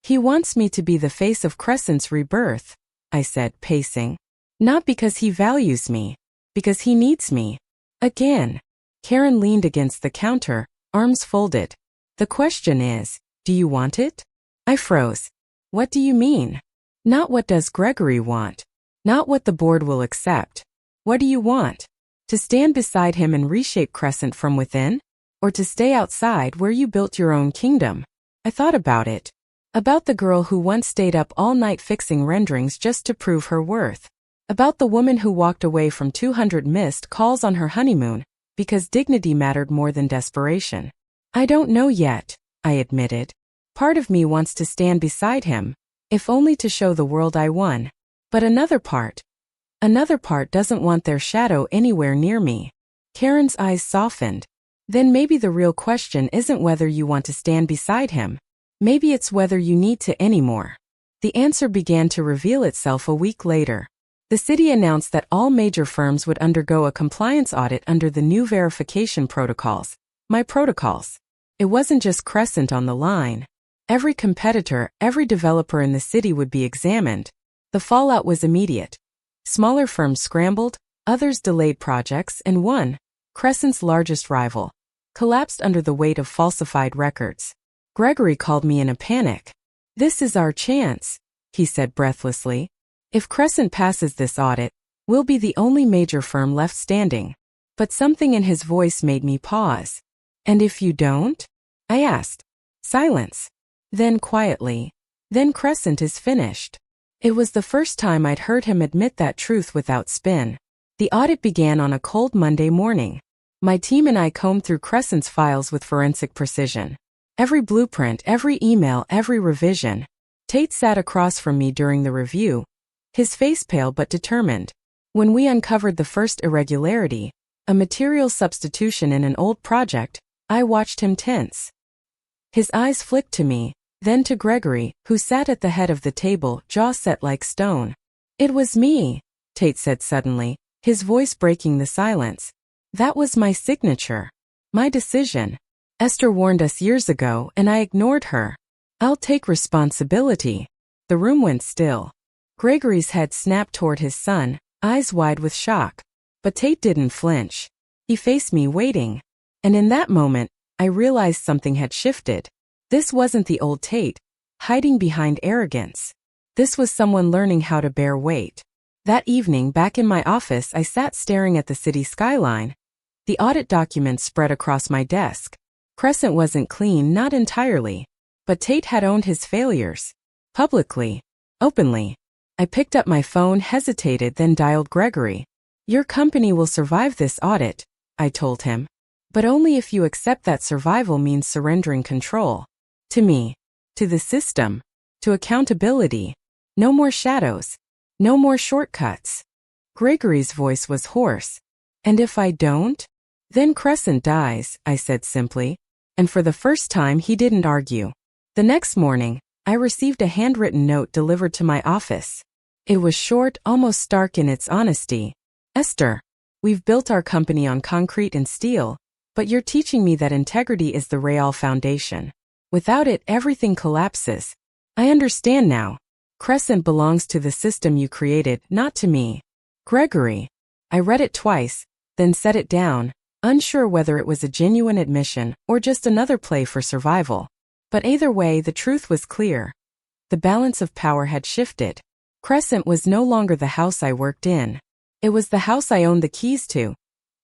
Speaker 1: "He wants me to be the face of Crescent's rebirth," I said, pacing. "Not because he values me, because he needs me." Again. Karen leaned against the counter, arms folded. "The question is, do you want it?" I froze. "What do you mean?" "Not what does Gregory want. Not what the board will accept. What do you want? To stand beside him and reshape Crescent from within? Or to stay outside where you built your own kingdom?" I thought about it. About the girl who once stayed up all night fixing renderings just to prove her worth. About the woman who walked away from 200 missed calls on her honeymoon, because dignity mattered more than desperation. "I don't know yet," I admitted. "Part of me wants to stand beside him, if only to show the world I won. But another part doesn't want their shadow anywhere near me." Karen's eyes softened. "Then maybe the real question isn't whether you want to stand beside him. Maybe it's whether you need to anymore." The answer began to reveal itself a week later. The city announced that all major firms would undergo a compliance audit under the new verification protocols, my protocols. It wasn't just Crescent on the line. Every competitor, every developer in the city would be examined. The fallout was immediate. Smaller firms scrambled, others delayed projects, and one, Crescent's largest rival, collapsed under the weight of falsified records. Gregory called me in a panic. "This is our chance," he said breathlessly. "If Crescent passes this audit, We'll be the only major firm left standing. But something in his voice made me pause. And if you don't? I asked. Silence. Then quietly. Then Crescent is finished. It was the first time I'd heard him admit that truth without spin. The audit began on a cold Monday morning. My team and I combed through Crescent's files with forensic precision. Every blueprint, every email, every revision. Tate sat across from me during the review, his face pale but determined. When we uncovered the first irregularity, a material substitution in an old project, I watched him tense. His eyes flicked to me, then to Gregory, who sat at the head of the table, jaw set like stone. It was me, Tate said suddenly, his voice breaking the silence. That was my signature. My decision. Esther warned us years ago and I ignored her. I'll take responsibility. The room went still. Gregory's head snapped toward his son, eyes wide with shock. But Tate didn't flinch. He faced me waiting. And in that moment, I realized something had shifted. This wasn't the old Tate, hiding behind arrogance. This was someone learning how to bear weight. That evening, back in my office, I sat staring at the city skyline. The audit documents spread across my desk. Crescent wasn't clean, not entirely. But Tate had owned his failures. Publicly. Openly. I picked up my phone, hesitated, then dialed Gregory. Your company will survive this audit, I told him. But only if you accept that survival means surrendering control. To me. To the system. To accountability. No more shadows. No more shortcuts. Gregory's voice was hoarse. And if I don't? Then Crescent dies, I said simply. And for the first time he didn't argue. The next morning, I received a handwritten note delivered to my office. It was short, almost stark in its honesty. Esther, we've built our company on concrete and steel, but you're teaching me that integrity is the real foundation. Without it, everything collapses. I understand now. Crescent belongs to the system you created, not to me. Gregory. I read it twice, then set it down, unsure whether it was a genuine admission or just another play for survival. But either way, the truth was clear. The balance of power had shifted. Crescent was no longer the house I worked in. It was the house I owned the keys to,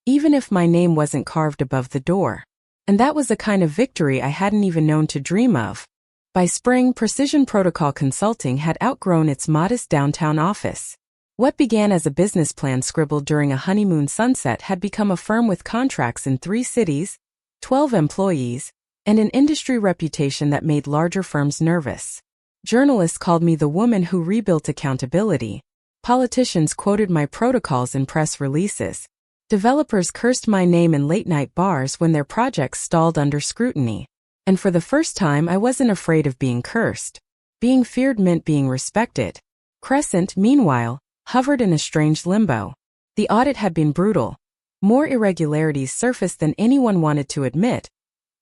Speaker 1: even if my name wasn't carved above the door. And that was a kind of victory I hadn't even known to dream of. By spring, Precision Protocol Consulting had outgrown its modest downtown office. What began as a business plan scribbled during a honeymoon sunset had become a firm with contracts in 3 cities, 12 employees, and an industry reputation that made larger firms nervous. Journalists called me the woman who rebuilt accountability. Politicians quoted my protocols in press releases. Developers cursed my name in late-night bars when their projects stalled under scrutiny. And for the first time, I wasn't afraid of being cursed. Being feared meant being respected. Crescent, meanwhile, hovered in a strange limbo. The audit had been brutal. More irregularities surfaced than anyone wanted to admit,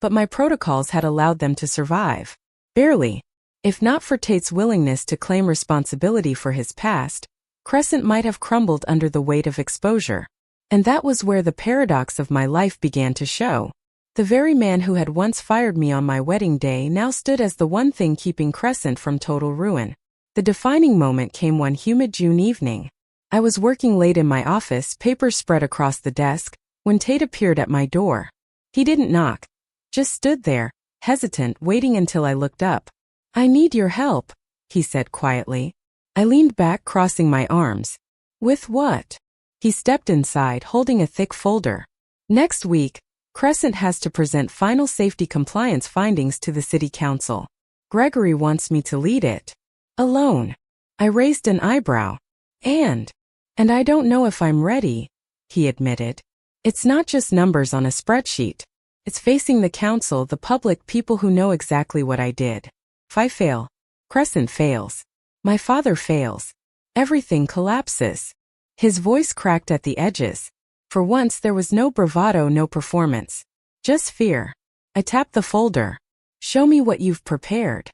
Speaker 1: but my protocols had allowed them to survive. Barely. If not for Tate's willingness to claim responsibility for his past, Crescent might have crumbled under the weight of exposure. And that was where the paradox of my life began to show. The very man who had once fired me on my wedding day now stood as the one thing keeping Crescent from total ruin. The defining moment came one humid June evening. I was working late in my office, papers spread across the desk, when Tate appeared at my door. He didn't knock. Just stood there, hesitant, waiting until I looked up. I need your help, he said quietly. I leaned back, crossing my arms. With what? He stepped inside, holding a thick folder. Next week, Crescent has to present final safety compliance findings to the city council. Gregory wants me to lead it. Alone. I raised an eyebrow. And I don't know if I'm ready, he admitted. It's not just numbers on a spreadsheet. It's facing the council, the public, people who know exactly what I did. If I fail, Crescent fails. My father fails. Everything collapses. His voice cracked at the edges. For once there was no bravado, no performance. Just fear. I tapped the folder. Show me what you've prepared.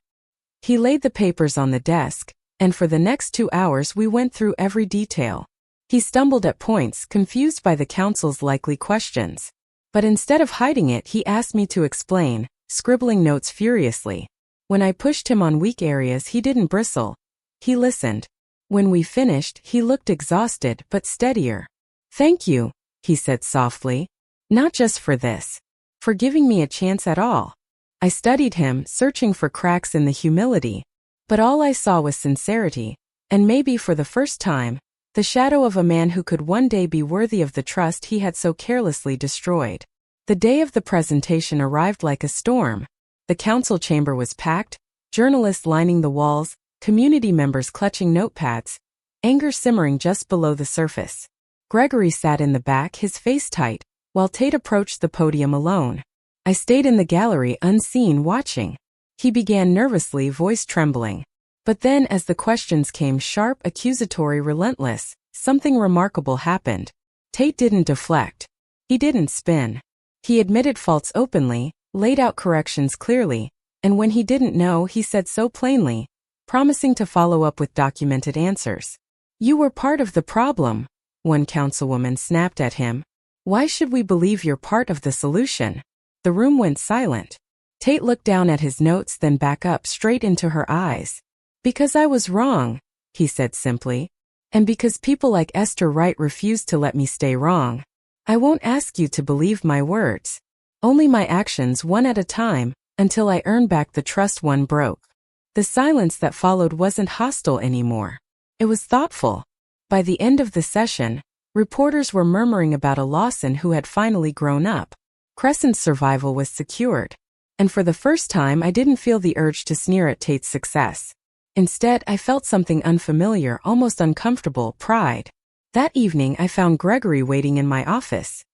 Speaker 1: He laid the papers on the desk, and for the next 2 hours we went through every detail. He stumbled at points, confused by the council's likely questions. But instead of hiding it, he asked me to explain, scribbling notes furiously. When I pushed him on weak areas, he didn't bristle. He listened. When we finished, he looked exhausted but steadier. "Thank you," he said softly. "Not just for this. For giving me a chance at all." I studied him, searching for cracks in the humility. But all I saw was sincerity, and maybe for the first time, the shadow of a man who could one day be worthy of the trust he had so carelessly destroyed. The day of the presentation arrived like a storm. The council chamber was packed, journalists lining the walls, community members clutching notepads, anger simmering just below the surface. Gregory sat in the back, his face tight, while Tate approached the podium alone. I stayed in the gallery unseen, watching. He began nervously, voice trembling. But then, as the questions came sharp, accusatory, relentless, something remarkable happened. Tate didn't deflect. He didn't spin. He admitted faults openly, laid out corrections clearly, and when he didn't know, he said so plainly, promising to follow up with documented answers. "You were part of the problem," one councilwoman snapped at him. "Why should we believe you're part of the solution?" The room went silent. Tate looked down at his notes, then back up straight into her eyes. "Because I was wrong," he said simply. "And because people like Esther Wright refused to let me stay wrong. I won't ask you to believe my words. Only my actions, one at a time, until I earn back the trust one broke." The silence that followed wasn't hostile anymore. It was thoughtful. By the end of the session, reporters were murmuring about a Lawson who had finally grown up. Crescent's survival was secured. And for the first time, I didn't feel the urge to sneer at Tate's success. Instead, I felt something unfamiliar, almost uncomfortable: pride. That evening, I found Gregory waiting in my office.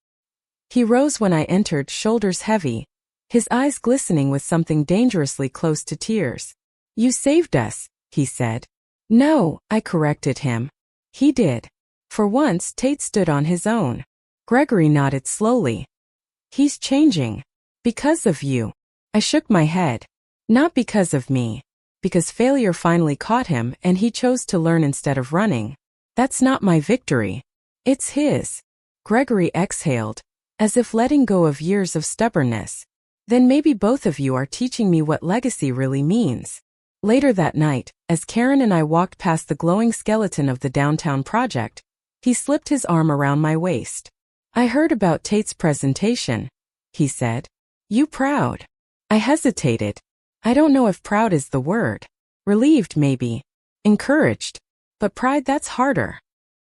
Speaker 1: He rose when I entered, shoulders heavy, his eyes glistening with something dangerously close to tears. "You saved us," he said. "No," I corrected him. "He did." For once, Tate stood on his own. Gregory nodded slowly. "He's changing. Because of you." I shook my head. "Not because of me. Because failure finally caught him and he chose to learn instead of running. That's not my victory. It's his." Gregory exhaled, as if letting go of years of stubbornness. "Then maybe both of you are teaching me what legacy really means." Later that night, as Karen and I walked past the glowing skeleton of the downtown project, he slipped his arm around my waist. "I heard about Tate's presentation," he said. "You proud?" I hesitated. I don't know if proud is the word. Relieved, maybe. Encouraged. But pride, that's harder.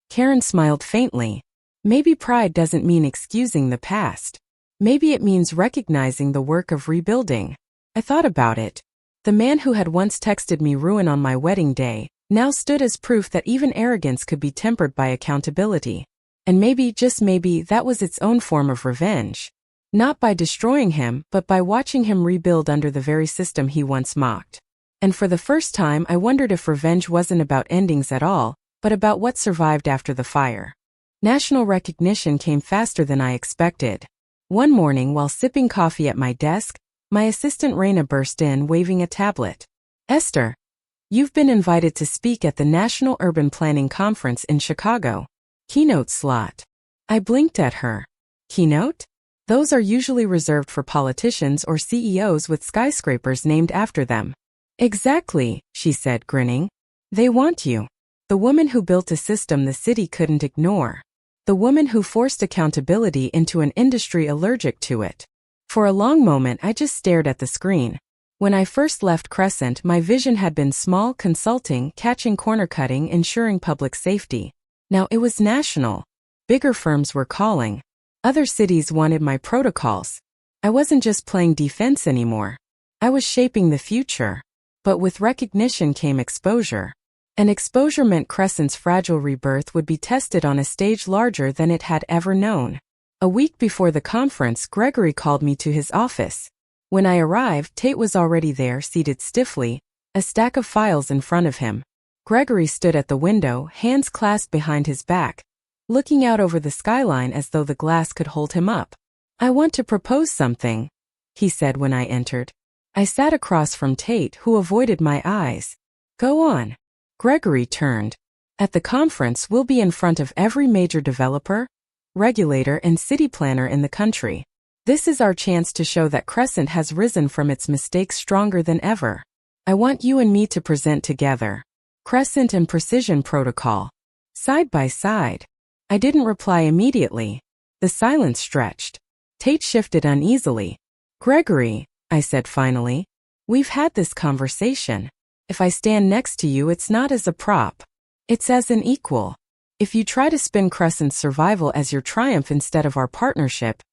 Speaker 1: Karen smiled faintly. "Maybe pride doesn't mean excusing the past. Maybe it means recognizing the work of rebuilding." I thought about it. The man who had once texted me ruin on my wedding day now stood as proof that even arrogance could be tempered by accountability. And maybe, just maybe, that was its own form of revenge. Not by destroying him, but by watching him rebuild under the very system he once mocked. And for the first time, I wondered if revenge wasn't about endings at all, but about what survived after the fire. National recognition came faster than I expected. One morning, while sipping coffee at my desk, my assistant Raina burst in, waving a tablet. "Esther, you've been invited to speak at the National Urban Planning Conference in Chicago. Keynote slot." I blinked at her. "Keynote? Those are usually reserved for politicians or CEOs with skyscrapers named after them." "Exactly," she said, grinning. "They want you. The woman who built a system the city couldn't ignore. The woman who forced accountability into an industry allergic to it." For a long moment, I just stared at the screen. When I first left Crescent, my vision had been small: consulting, catching corner cutting, ensuring public safety. Now it was national. Bigger firms were calling. Other cities wanted my protocols. I wasn't just playing defense anymore. I was shaping the future. But with recognition came exposure. And exposure meant Crescent's fragile rebirth would be tested on a stage larger than it had ever known. A week before the conference, Gregory called me to his office. When I arrived, Tate was already there, seated stiffly, a stack of files in front of him. Gregory stood at the window, hands clasped behind his back, looking out over the skyline as though the glass could hold him up. "I want to propose something," he said when I entered. I sat across from Tate, who avoided my eyes. "Go on." Gregory turned. "At the conference, we'll be in front of every major developer, regulator, and city planner in the country. This is our chance to show that Crescent has risen from its mistakes stronger than ever. I want you and me to present together." Crescent and Precision Protocol. Side by side. I didn't reply immediately. The silence stretched. Tate shifted uneasily. Gregory, I said finally. We've had this conversation. If I stand next to you, it's not as a prop. It's as an equal. If you try to spin Crescent's survival as your triumph instead of our partnership,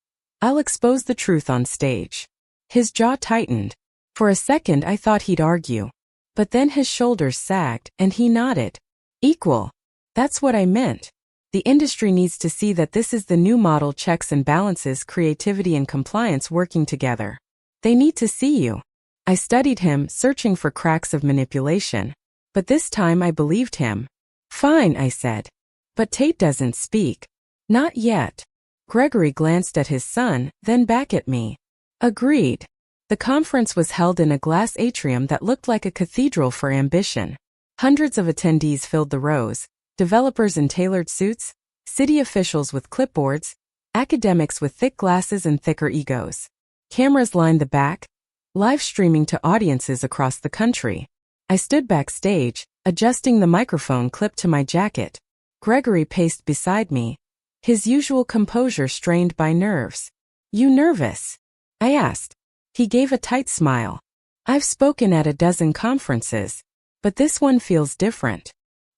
Speaker 1: I'll expose the truth on stage. His jaw tightened. For a second I thought he'd argue. But then his shoulders sagged, and he nodded. Equal. That's what I meant. The industry needs to see that this is the new model: checks and balances, creativity and compliance working together. They need to see you. I studied him, searching for cracks of manipulation. But this time I believed him. Fine, I said. But Tate doesn't speak. Not yet. Gregory glanced at his son, then back at me. Agreed. The conference was held in a glass atrium that looked like a cathedral for ambition. Hundreds of attendees filled the rows. Developers in tailored suits, city officials with clipboards, academics with thick glasses and thicker egos. Cameras lined the back, live streaming to audiences across the country. I stood backstage, adjusting the microphone clip to my jacket. Gregory paced beside me, his usual composure strained by nerves. You nervous? I asked. He gave a tight smile. I've spoken at a dozen conferences, but this one feels different.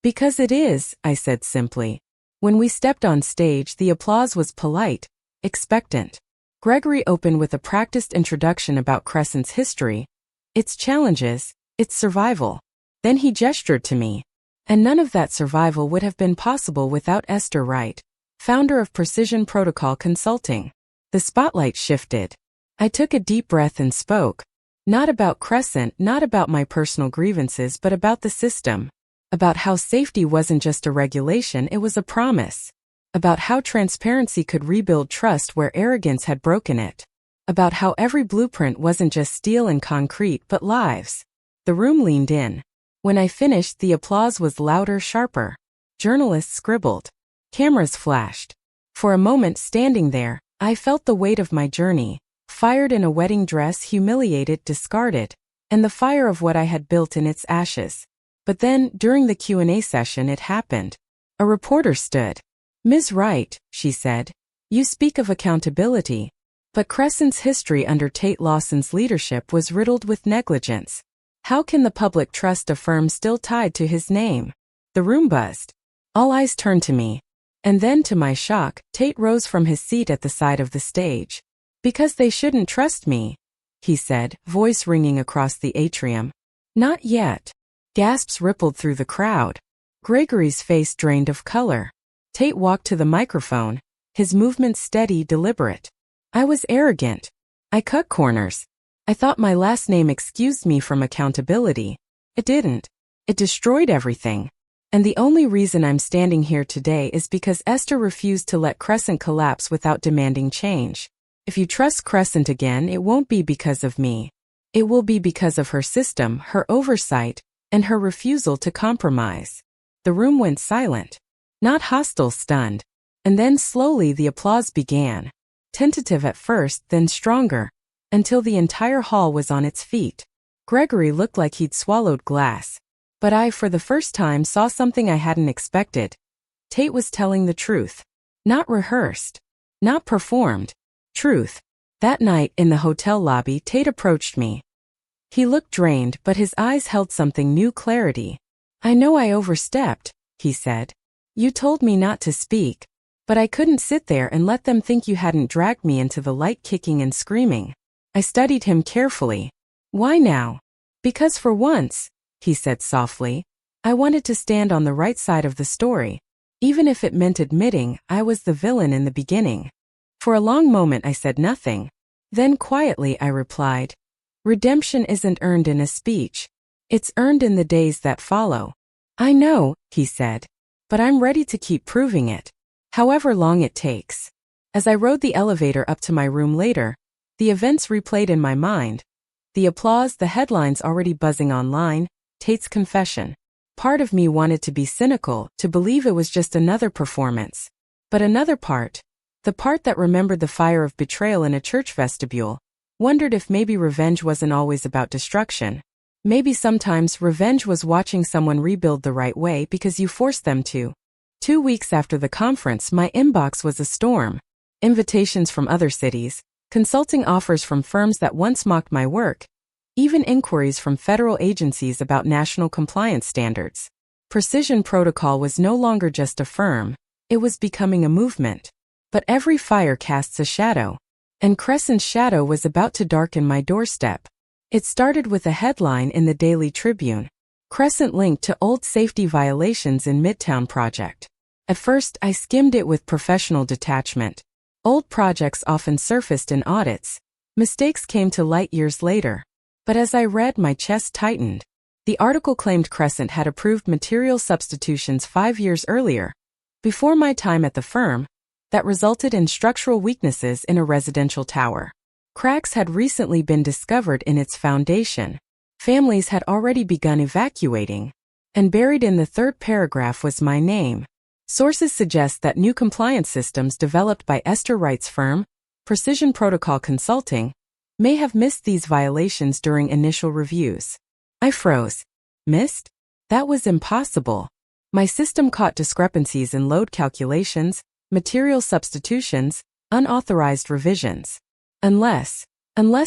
Speaker 1: Because it is, I said simply. When we stepped on stage, the applause was polite, expectant. Gregory opened with a practiced introduction about Crescent's history, its challenges, its survival. Then he gestured to me. And none of that survival would have been possible without Esther Wright, founder of Precision Protocol Consulting. The spotlight shifted. I took a deep breath and spoke. Not about Crescent, not about my personal grievances, but about the system. About how safety wasn't just a regulation, it was a promise. About how transparency could rebuild trust where arrogance had broken it. About how every blueprint wasn't just steel and concrete, but lives. The room leaned in. When I finished, the applause was louder, sharper. Journalists scribbled. Cameras flashed. For a moment, standing there, I felt the weight of my journey. Fired in a wedding dress, humiliated, discarded, and the fire of what I had built in its ashes. But then, during the Q&A session, it happened. A reporter stood. Ms. Wright, she said, you speak of accountability. But Crescent's history under Tate Lawson's leadership was riddled with negligence. How can the public trust a firm still tied to his name? The room buzzed. All eyes turned to me. And then, to my shock, Tate rose from his seat at the side of the stage. Because they shouldn't trust me, he said, voice ringing across the atrium. Not yet. Gasps rippled through the crowd. Gregory's face drained of color. Tate walked to the microphone, his movements steady, deliberate. I was arrogant. I cut corners. I thought my last name excused me from accountability. It didn't. It destroyed everything. And the only reason I'm standing here today is because Esther refused to let Crescent collapse without demanding change. If you trust Crescent again, it won't be because of me. It will be because of her system, her oversight, and her refusal to compromise. The room went silent. Not hostile, stunned. And then slowly the applause began. Tentative at first, then stronger, until the entire hall was on its feet. Gregory looked like he'd swallowed glass. But I, for the first time, saw something I hadn't expected. Tate was telling the truth. Not rehearsed. Not performed. Truth. That night, in the hotel lobby, Tate approached me. He looked drained, but his eyes held something new: clarity. I know I overstepped, he said. You told me not to speak. But I couldn't sit there and let them think you hadn't dragged me into the light, kicking and screaming. I studied him carefully. Why now? Because for once, he said softly, I wanted to stand on the right side of the story, even if it meant admitting I was the villain in the beginning. For a long moment I said nothing. Then quietly I replied, redemption isn't earned in a speech. It's earned in the days that follow. I know, he said, but I'm ready to keep proving it, however long it takes. As I rode the elevator up to my room later, the events replayed in my mind. The applause, the headlines already buzzing online, Tate's confession. Part of me wanted to be cynical, to believe it was just another performance. But another part, the part that remembered the fire of betrayal in a church vestibule, wondered if maybe revenge wasn't always about destruction. Maybe sometimes revenge was watching someone rebuild the right way because you forced them to. 2 weeks after the conference, my inbox was a storm. Invitations from other cities, consulting offers from firms that once mocked my work, even inquiries from federal agencies about national compliance standards. Precision Protocol was no longer just a firm, it was becoming a movement. But every fire casts a shadow, and Crescent's shadow was about to darken my doorstep. It started with a headline in the Daily Tribune: Crescent linked to old safety violations in Midtown project. At first, I skimmed it with professional detachment. Old projects often surfaced in audits. Mistakes came to light years later. But as I read, my chest tightened. The article claimed Crescent had approved material substitutions 5 years earlier, before my time at the firm, that resulted in structural weaknesses in a residential tower. Cracks had recently been discovered in its foundation. Families had already begun evacuating. And buried in the third paragraph was my name. Sources suggest that new compliance systems developed by Esther Wright's firm, Precision Protocol Consulting, may have missed these violations during initial reviews. I froze. Missed? That was impossible. My system caught discrepancies in load calculations, material substitutions, unauthorized revisions. Unless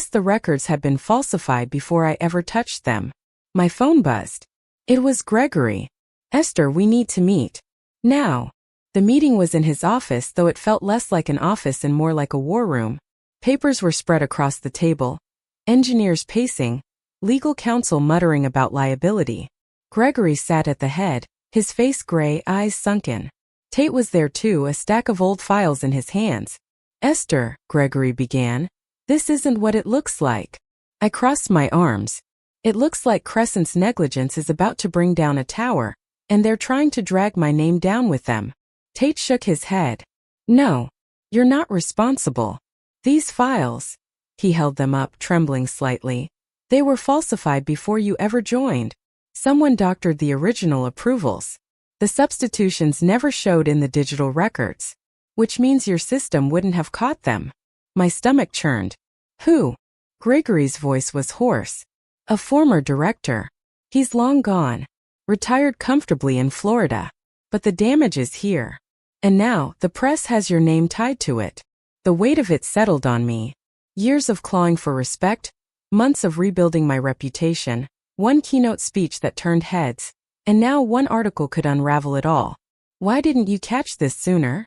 Speaker 1: the records had been falsified before I ever touched them. My phone buzzed. It was Gregory. Esther, we need to meet. Now. The meeting was in his office, though it felt less like an office and more like a war room. Papers were spread across the table. Engineers pacing. Legal counsel muttering about liability. Gregory sat at the head, his face gray, eyes sunken. Tate was there too, a stack of old files in his hands. Esther, Gregory began, this isn't what it looks like. I crossed my arms. It looks like Crescent's negligence is about to bring down a tower, and they're trying to drag my name down with them. Tate shook his head. No, you're not responsible. These files, he held them up, trembling slightly, they were falsified before you ever joined. Someone doctored the original approvals. The substitutions never showed in the digital records, which means your system wouldn't have caught them. My stomach churned. Who? Gregory's voice was hoarse. A former director. He's long gone. Retired comfortably in Florida. But the damage is here. And now, the press has your name tied to it. The weight of it settled on me. Years of clawing for respect, months of rebuilding my reputation, one keynote speech that turned heads, and now one article could unravel it all. Why didn't you catch this sooner?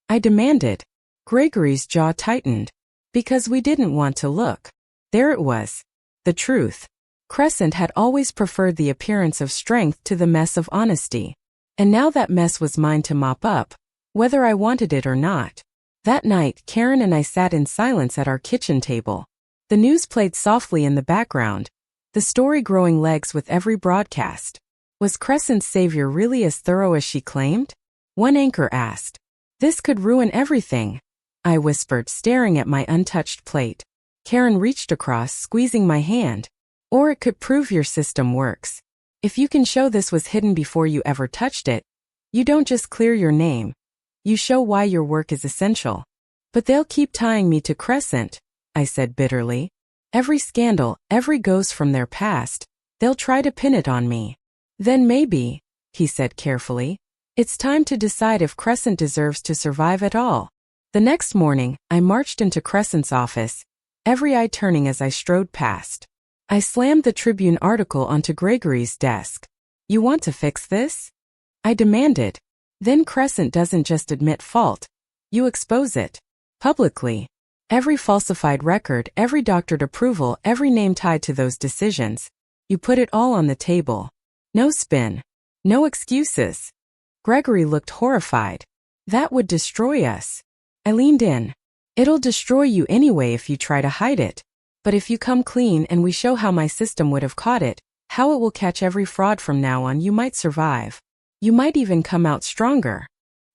Speaker 1: I demanded. Gregory's jaw tightened. Because we didn't want to look. There it was. The truth. Crescent had always preferred the appearance of strength to the mess of honesty. And now that mess was mine to mop up, whether I wanted it or not. That night, Karen and I sat in silence at our kitchen table. The news played softly in the background, the story growing legs with every broadcast. Was Crescent's savior really as thorough as she claimed? One anchor asked. This could ruin everything, I whispered, staring at my untouched plate. Karen reached across, squeezing my hand. Or it could prove your system works. If you can show this was hidden before you ever touched it, you don't just clear your name. You show why your work is essential. But they'll keep tying me to Crescent, I said bitterly. Every scandal, every ghost from their past, they'll try to pin it on me. Then maybe, he said carefully, it's time to decide if Crescent deserves to survive at all. The next morning, I marched into Crescent's office, every eye turning as I strode past. I slammed the Tribune article onto Gregory's desk. You want to fix this? I demanded. Then Crescent doesn't just admit fault. You expose it. Publicly. Every falsified record, every doctored approval, every name tied to those decisions. You put it all on the table. No spin. No excuses. Gregory looked horrified. That would destroy us. I leaned in. It'll destroy you anyway if you try to hide it. But if you come clean and we show how my system would have caught it, how it will catch every fraud from now on, you might survive. You might even come out stronger.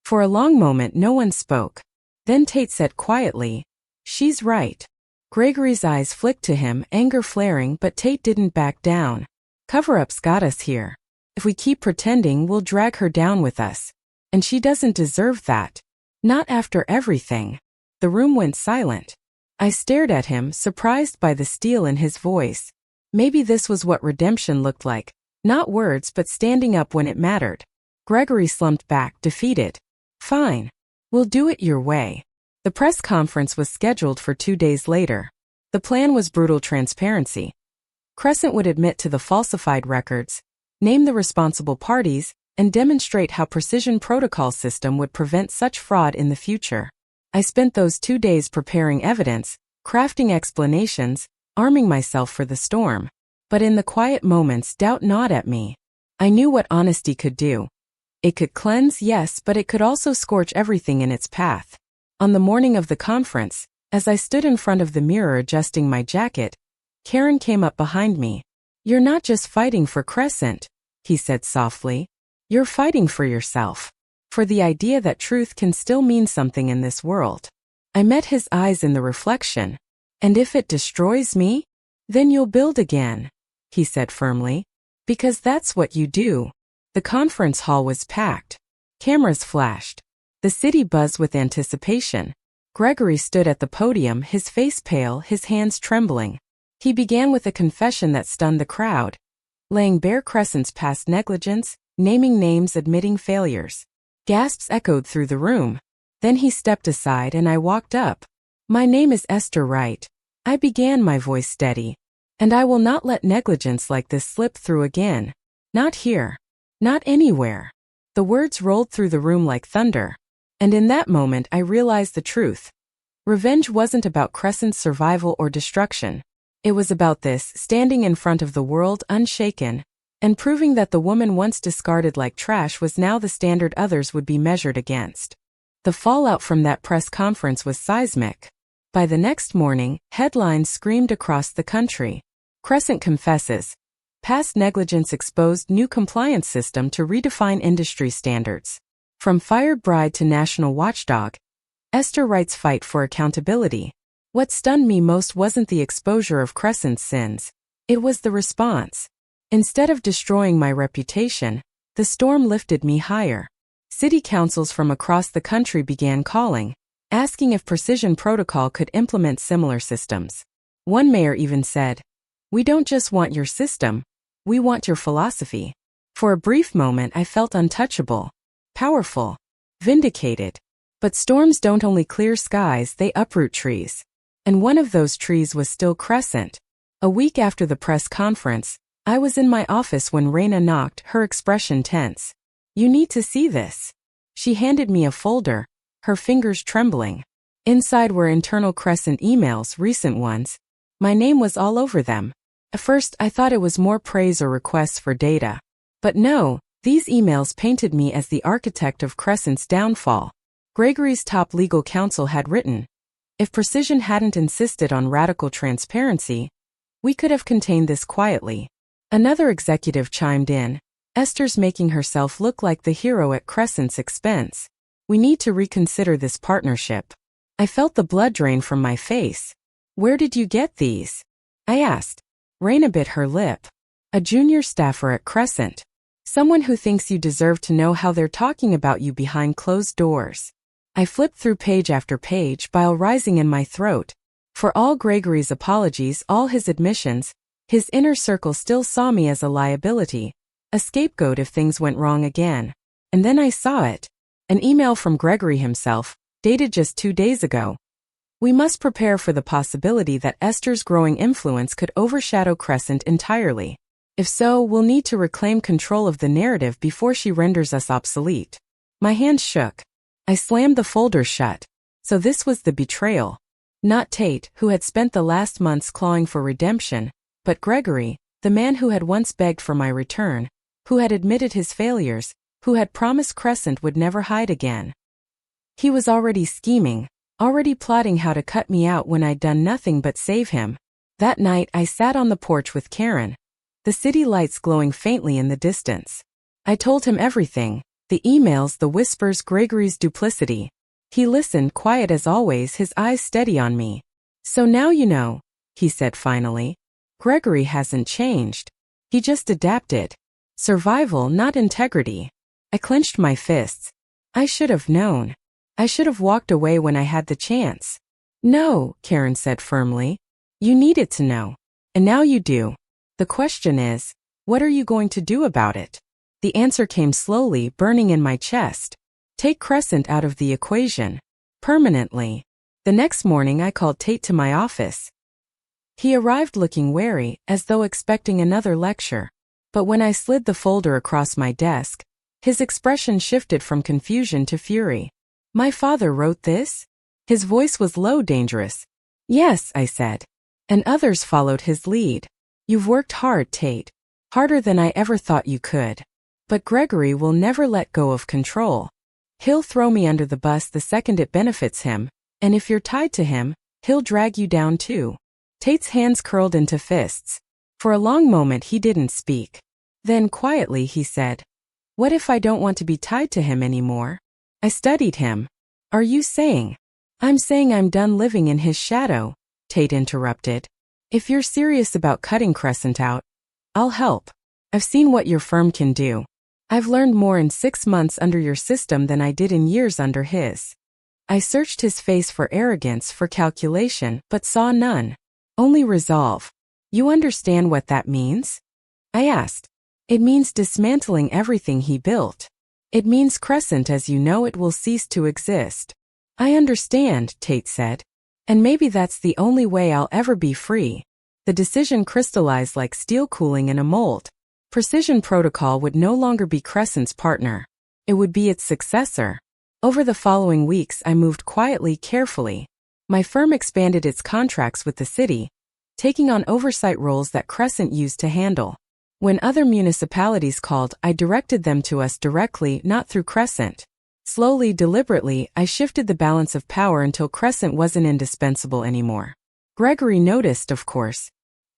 Speaker 1: For a long moment no one spoke. Then Tate said quietly, she's right. Gregory's eyes flicked to him, anger flaring, but Tate didn't back down. Cover-ups got us here. If we keep pretending, we'll drag her down with us. And she doesn't deserve that. Not after everything. The room went silent. I stared at him, surprised by the steel in his voice. Maybe this was what redemption looked like. Not words, but standing up when it mattered. Gregory slumped back, defeated. Fine. We'll do it your way. The press conference was scheduled for 2 days later. The plan was brutal transparency. Crescent would admit to the falsified records, name the responsible parties, and demonstrate how Precision Protocol system would prevent such fraud in the future. I spent those 2 days preparing evidence, crafting explanations, arming myself for the storm. But in the quiet moments, doubt gnawed at me. I knew what honesty could do. It could cleanse, yes, but it could also scorch everything in its path. On the morning of the conference, as I stood in front of the mirror adjusting my jacket, Karen came up behind me. "You're not just fighting for Crescent," he said softly. "You're fighting for yourself. For the idea that truth can still mean something in this world." I met his eyes in the reflection. "And if it destroys me? Then you'll build again," he said firmly. "Because that's what you do." The conference hall was packed. Cameras flashed. The city buzzed with anticipation. Gregory stood at the podium, his face pale, his hands trembling. He began with a confession that stunned the crowd, laying bare Crescent's past negligence, naming names, admitting failures. Gasps echoed through the room. Then he stepped aside and I walked up. "My name is Esther Wright," I began, my voice steady. "And I will not let negligence like this slip through again. Not here. Not anywhere." The words rolled through the room like thunder. And in that moment I realized the truth. Revenge wasn't about Crescent's survival or destruction. It was about this, standing in front of the world unshaken, and proving that the woman once discarded like trash was now the standard others would be measured against. The fallout from that press conference was seismic. By the next morning, headlines screamed across the country. Crescent confesses. Past negligence exposed new compliance system to redefine industry standards. From fired bride to national watchdog, Esther Wright's fight for accountability. What stunned me most wasn't the exposure of Crescent's sins. It was the response. Instead of destroying my reputation, the storm lifted me higher. City councils from across the country began calling, asking if Precision Protocol could implement similar systems. One mayor even said, "We don't just want your system, we want your philosophy." For a brief moment I felt untouchable, powerful, vindicated. But storms don't only clear skies, they uproot trees. And one of those trees was still Crescent. A week after the press conference, I was in my office when Raina knocked, her expression tense. "You need to see this." She handed me a folder, her fingers trembling. Inside were internal Crescent emails, recent ones. My name was all over them. At first I thought it was more praise or requests for data. But no, these emails painted me as the architect of Crescent's downfall. Gregory's top legal counsel had written, "If Precision hadn't insisted on radical transparency, we could have contained this quietly." Another executive chimed in, "Esther's making herself look like the hero at Crescent's expense. We need to reconsider this partnership." I felt the blood drain from my face. "Where did you get these?" I asked. Raina bit her lip. "A junior staffer at Crescent. Someone who thinks you deserve to know how they're talking about you behind closed doors." I flipped through page after page, bile rising in my throat. For all Gregory's apologies, all his admissions, his inner circle still saw me as a liability, a scapegoat if things went wrong again. And then I saw it. An email from Gregory himself, dated just 2 days ago. "We must prepare for the possibility that Esther's growing influence could overshadow Crescent entirely. If so, we'll need to reclaim control of the narrative before she renders us obsolete." My hands shook. I slammed the folder shut. So this was the betrayal. Not Tate, who had spent the last months clawing for redemption, but Gregory, the man who had once begged for my return, who had admitted his failures, who had promised Crescent would never hide again. He was already scheming, already plotting how to cut me out when I'd done nothing but save him. That night I sat on the porch with Karen, the city lights glowing faintly in the distance. I told him everything. The emails, the whispers, Gregory's duplicity. He listened, quiet as always, his eyes steady on me. "So now you know," he said finally. "Gregory hasn't changed. He just adapted. Survival, not integrity." I clenched my fists. I should have known. I should have walked away when I had the chance. "No," Karen said firmly. "You needed to know. And now you do." The question is, what are you going to do about it? The answer came slowly, burning in my chest. Take Crescent out of the equation. Permanently. The next morning I called Tate to my office. He arrived looking wary, as though expecting another lecture. But when I slid the folder across my desk, his expression shifted from confusion to fury. My father wrote this? His voice was low, dangerous. Yes, I said. And others followed his lead. You've worked hard, Tate. Harder than I ever thought you could. But Gregory will never let go of control. He'll throw me under the bus the second it benefits him, and if you're tied to him, he'll drag you down too. Tate's hands curled into fists. For a long moment he didn't speak. Then quietly he said, "What if I don't want to be tied to him anymore?" I studied him. "Are you saying?" "I'm saying I'm done living in his shadow," Tate interrupted. "If you're serious about cutting Crescent out, I'll help. I've seen what your firm can do. I've learned more in 6 months under your system than I did in years under his." I searched his face for arrogance, for calculation, but saw none. Only resolve. "You understand what that means?" I asked. "It means dismantling everything he built. It means Crescent as you know it will cease to exist." "I understand," Tate said. "And maybe that's the only way I'll ever be free." The decision crystallized like steel cooling in a mold. Precision Protocol would no longer be Crescent's partner. It would be its successor. Over the following weeks I moved quietly, carefully. My firm expanded its contracts with the city, taking on oversight roles that Crescent used to handle. When other municipalities called, I directed them to us directly, not through Crescent. Slowly, deliberately, I shifted the balance of power until Crescent wasn't indispensable anymore. Gregory noticed, of course.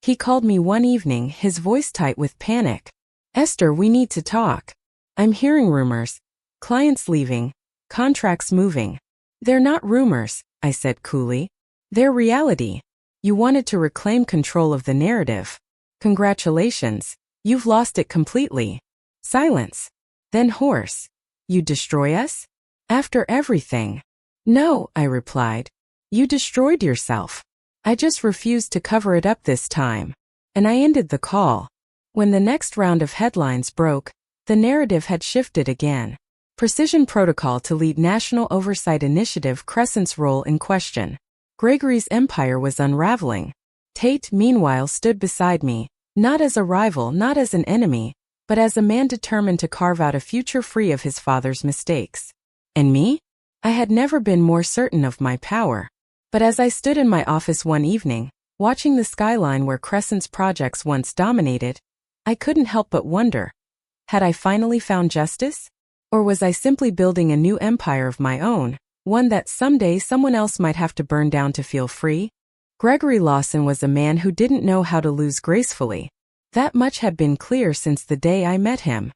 Speaker 1: He called me one evening, his voice tight with panic. "Esther, we need to talk. I'm hearing rumors. Clients leaving. Contracts moving." "They're not rumors," I said coolly. "They're reality. You wanted to reclaim control of the narrative. Congratulations. You've lost it completely." Silence. Then hoarse. "You destroy us? After everything?" "No," I replied. "You destroyed yourself. I just refused to cover it up this time." And I ended the call. When the next round of headlines broke, the narrative had shifted again. Precision Protocol to lead National Oversight Initiative, Crescent's role in question. Gregory's empire was unraveling. Tate, meanwhile, stood beside me, not as a rival, not as an enemy, but as a man determined to carve out a future free of his father's mistakes. And me? I had never been more certain of my power. But as I stood in my office one evening, watching the skyline where Crescent's projects once dominated, I couldn't help but wonder, had I finally found justice? Or was I simply building a new empire of my own, one that someday someone else might have to burn down to feel free? Gregory Lawson was a man who didn't know how to lose gracefully. That much had been clear since the day I met him.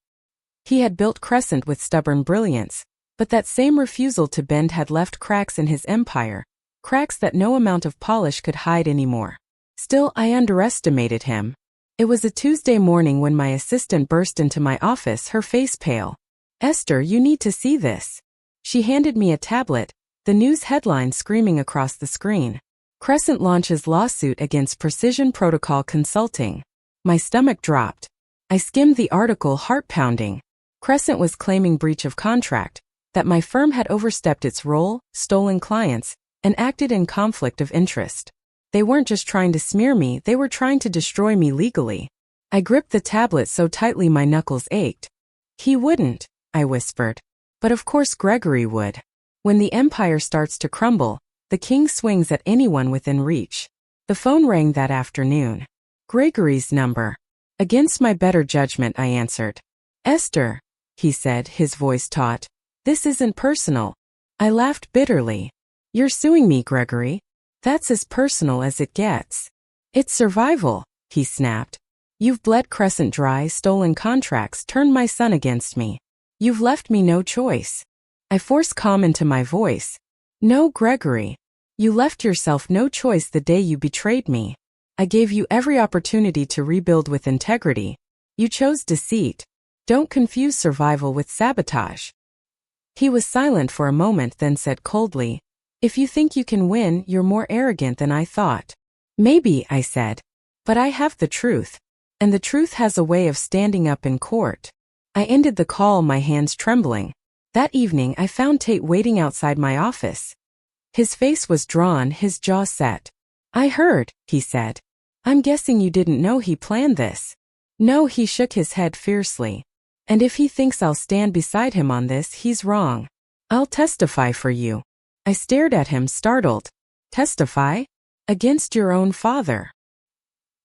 Speaker 1: He had built Crescent with stubborn brilliance, but that same refusal to bend had left cracks in his empire, cracks that no amount of polish could hide anymore. Still, I underestimated him. It was a Tuesday morning when my assistant burst into my office, her face pale. "Esther, you need to see this." She handed me a tablet, the news headline screaming across the screen. "Crescent launches lawsuit against Precision Protocol Consulting." My stomach dropped. I skimmed the article, heart pounding. Crescent was claiming breach of contract, that my firm had overstepped its role, stolen clients, and acted in conflict of interest. They weren't just trying to smear me, they were trying to destroy me legally. I gripped the tablet so tightly my knuckles ached. "He wouldn't," I whispered. "But of course Gregory would. When the empire starts to crumble, the king swings at anyone within reach." The phone rang that afternoon. Gregory's number. Against my better judgment, I answered. "Esther," he said, his voice taut. "This isn't personal." I laughed bitterly. "You're suing me, Gregory. That's as personal as it gets." "It's survival," he snapped. "You've bled Crescent dry, stolen contracts, turned my son against me. You've left me no choice." I forced calm into my voice. "No, Gregory. You left yourself no choice the day you betrayed me. I gave you every opportunity to rebuild with integrity. You chose deceit. Don't confuse survival with sabotage." He was silent for a moment, then said coldly, "If you think you can win, you're more arrogant than I thought." "Maybe," I said. "But I have the truth. And the truth has a way of standing up in court. I ended the call, my hands trembling. That evening I found Tate waiting outside my office. His face was drawn, his jaw set. "I heard," he said. "I'm guessing you didn't know he planned this." "No," he shook his head fiercely. "And if he thinks I'll stand beside him on this, he's wrong. I'll testify for you." I stared at him, startled. "Testify? Against your own father?"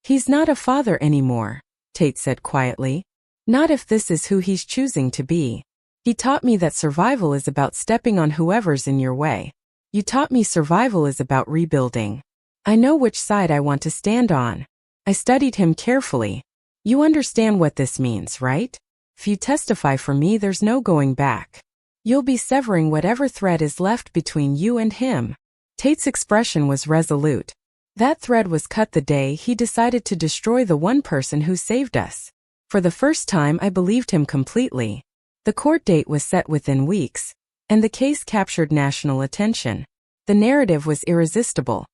Speaker 1: "He's not a father anymore," Tate said quietly. "Not if this is who he's choosing to be. He taught me that survival is about stepping on whoever's in your way. You taught me survival is about rebuilding. I know which side I want to stand on." I studied him carefully. "You understand what this means, right? If you testify for me, there's no going back. You'll be severing whatever thread is left between you and him." Tate's expression was resolute. That thread was cut the day he decided to destroy the one person who saved us. For the first time, I believed him completely. The court date was set within weeks, and the case captured national attention. The narrative was irresistible.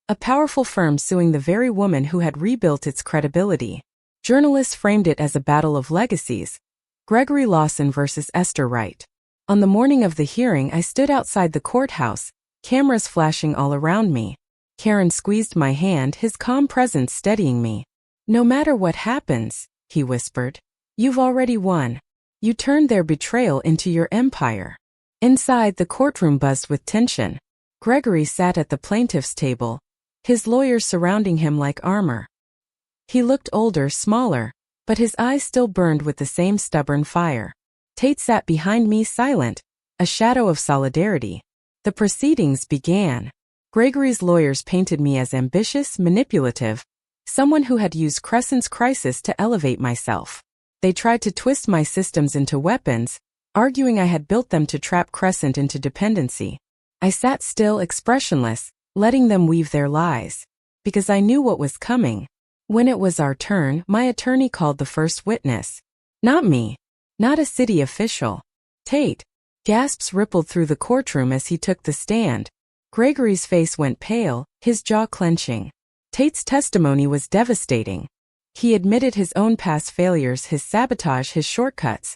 Speaker 1: A powerful firm suing the very woman who had rebuilt its credibility. Journalists framed it as a battle of legacies. Gregory Lawson versus Esther Wright. On the morning of the hearing, I stood outside the courthouse, cameras flashing all around me. Karen squeezed my hand, his calm presence steadying me. "No matter what happens," he whispered, "you've already won. You turned their betrayal into your empire." Inside, the courtroom buzzed with tension. Gregory sat at the plaintiff's table, his lawyers surrounding him like armor. He looked older, smaller, but his eyes still burned with the same stubborn fire. Tate sat behind me, silent, a shadow of solidarity. The proceedings began. Gregory's lawyers painted me as ambitious, manipulative, someone who had used Crescent's crisis to elevate myself. They tried to twist my systems into weapons, arguing I had built them to trap Crescent into dependency. I sat still, expressionless, letting them weave their lies. Because I knew what was coming. When it was our turn, my attorney called the first witness. Not me. Not a city official. Tate. Gasps rippled through the courtroom as he took the stand. Gregory's face went pale, his jaw clenching. Tate's testimony was devastating. He admitted his own past failures, his sabotage, his shortcuts.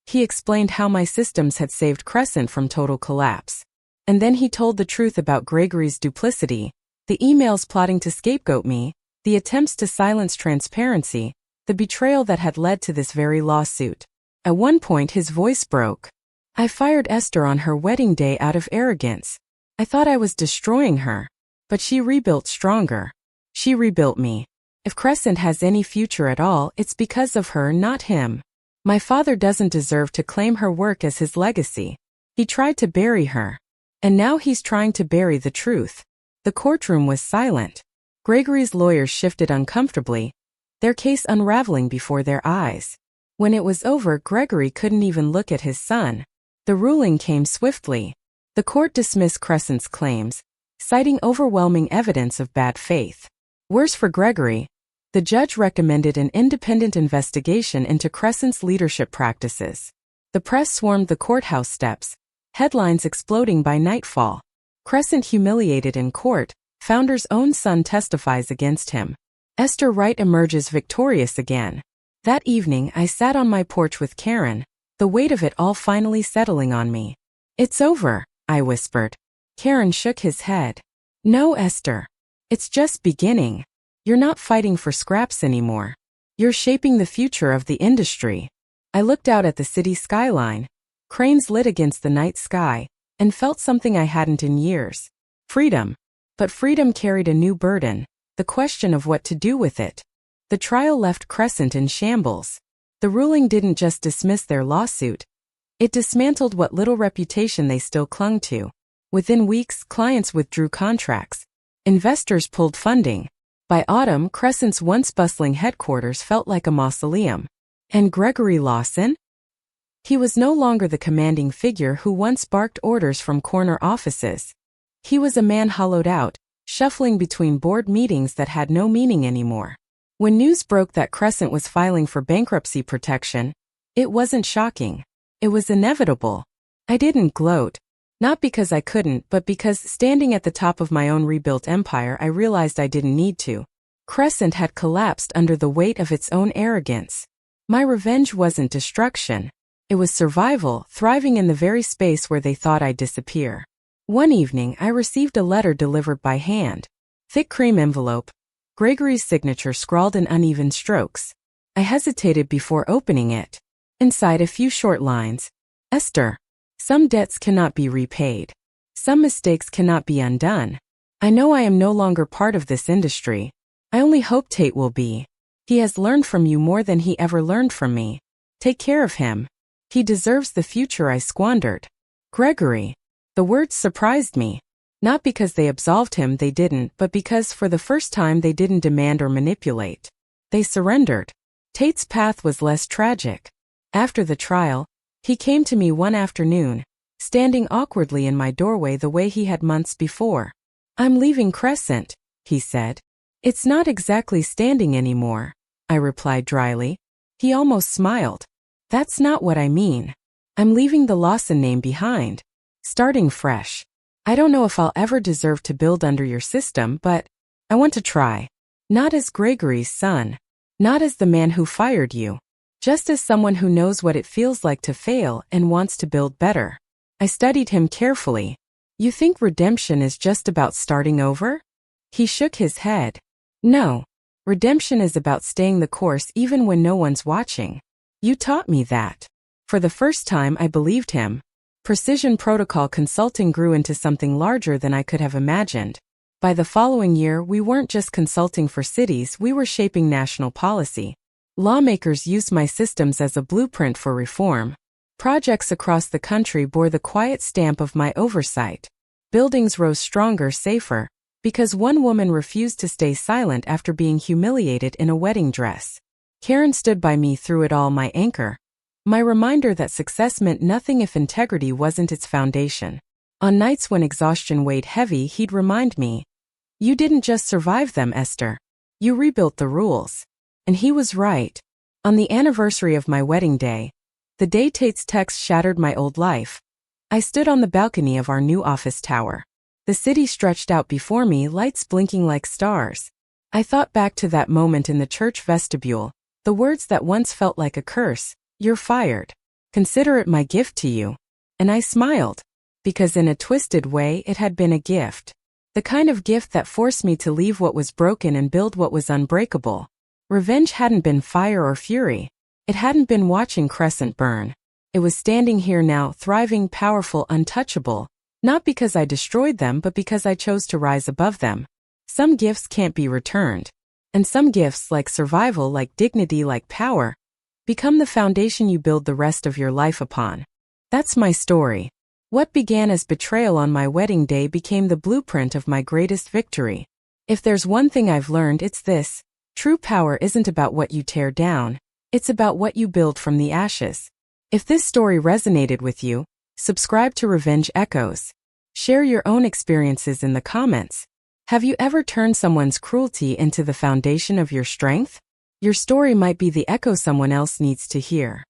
Speaker 1: He explained how my systems had saved Crescent from total collapse. And then he told the truth about Gregory's duplicity, the emails plotting to scapegoat me, the attempts to silence transparency, the betrayal that had led to this very lawsuit. At one point his voice broke. "I fired Esther on her wedding day out of arrogance. I thought I was destroying her. But she rebuilt stronger. She rebuilt me. If Crescent has any future at all, it's because of her, not him. My father doesn't deserve to claim her work as his legacy. He tried to bury her. And now he's trying to bury the truth." The courtroom was silent. Gregory's lawyers shifted uncomfortably, their case unraveling before their eyes. When it was over, Gregory couldn't even look at his son. The ruling came swiftly. The court dismissed Crescent's claims, citing overwhelming evidence of bad faith. Worse for Gregory, the judge recommended an independent investigation into Crescent's leadership practices. The press swarmed the courthouse steps, headlines exploding by nightfall. Crescent humiliated in court, founder's own son testifies against him. Esther Wright emerges victorious again. That evening, I sat on my porch with Karen, the weight of it all finally settling on me. "It's over," I whispered. Karen shook his head. "No, Esther. It's just beginning. You're not fighting for scraps anymore. You're shaping the future of the industry." I looked out at the city skyline, cranes lit against the night sky, and felt something I hadn't in years. Freedom. But freedom carried a new burden, the question of what to do with it. The trial left Crescent in shambles. The ruling didn't just dismiss their lawsuit. It dismantled what little reputation they still clung to. Within weeks, clients withdrew contracts. Investors pulled funding. By autumn, Crescent's once bustling headquarters felt like a mausoleum. And Gregory Lawson? He was no longer the commanding figure who once barked orders from corner offices. He was a man hollowed out, shuffling between board meetings that had no meaning anymore. When news broke that Crescent was filing for bankruptcy protection, it wasn't shocking. It was inevitable. I didn't gloat. Not because I couldn't, but because standing at the top of my own rebuilt empire, I realized I didn't need to. Crescent had collapsed under the weight of its own arrogance. My revenge wasn't destruction. It was survival, thriving in the very space where they thought I'd disappear. One evening, I received a letter delivered by hand. Thick cream envelope, Gregory's signature scrawled in uneven strokes. I hesitated before opening it. Inside a few short lines. Esther. Some debts cannot be repaid. Some mistakes cannot be undone. I know I am no longer part of this industry. I only hope Tate will be. He has learned from you more than he ever learned from me. Take care of him. He deserves the future I squandered. Gregory. The words surprised me. Not because they absolved him, they didn't, but because for the first time they didn't demand or manipulate. They surrendered. Tate's path was less tragic. After the trial, he came to me one afternoon, standing awkwardly in my doorway the way he had months before. I'm leaving Crescent, he said. It's not exactly standing anymore, I replied dryly. He almost smiled. That's not what I mean. I'm leaving the Lawson name behind. Starting fresh. I don't know if I'll ever deserve to build under your system, but I want to try. Not as Gregory's son. Not as the man who fired you. Just as someone who knows what it feels like to fail and wants to build better. I studied him carefully. You think redemption is just about starting over? He shook his head. No. Redemption is about staying the course even when no one's watching. You taught me that. For the first time I believed him. Precision Protocol Consulting grew into something larger than I could have imagined. By the following year, we weren't just consulting for cities, we were shaping national policy. Lawmakers used my systems as a blueprint for reform. Projects across the country bore the quiet stamp of my oversight. Buildings rose stronger, safer, because one woman refused to stay silent after being humiliated in a wedding dress. Karen stood by me through it all, my anchor. My reminder that success meant nothing if integrity wasn't its foundation. On nights when exhaustion weighed heavy, he'd remind me, you didn't just survive them, Esther. You rebuilt the rules. And he was right. On the anniversary of my wedding day, the day Tate's text shattered my old life, I stood on the balcony of our new office tower. The city stretched out before me, lights blinking like stars. I thought back to that moment in the church vestibule, the words that once felt like a curse. You're fired. Consider it my gift to you. And I smiled. Because in a twisted way, it had been a gift. The kind of gift that forced me to leave what was broken and build what was unbreakable. Revenge hadn't been fire or fury. It hadn't been watching Crescent burn. It was standing here now, thriving, powerful, untouchable. Not because I destroyed them, but because I chose to rise above them. Some gifts can't be returned. And some gifts, like survival, like dignity, like power, become the foundation you build the rest of your life upon. That's my story. What began as betrayal on my wedding day became the blueprint of my greatest victory. If there's one thing I've learned, it's this. True power isn't about what you tear down. It's about what you build from the ashes. If this story resonated with you, subscribe to Revenge Echoes. Share your own experiences in the comments. Have you ever turned someone's cruelty into the foundation of your strength? Your story might be the echo someone else needs to hear.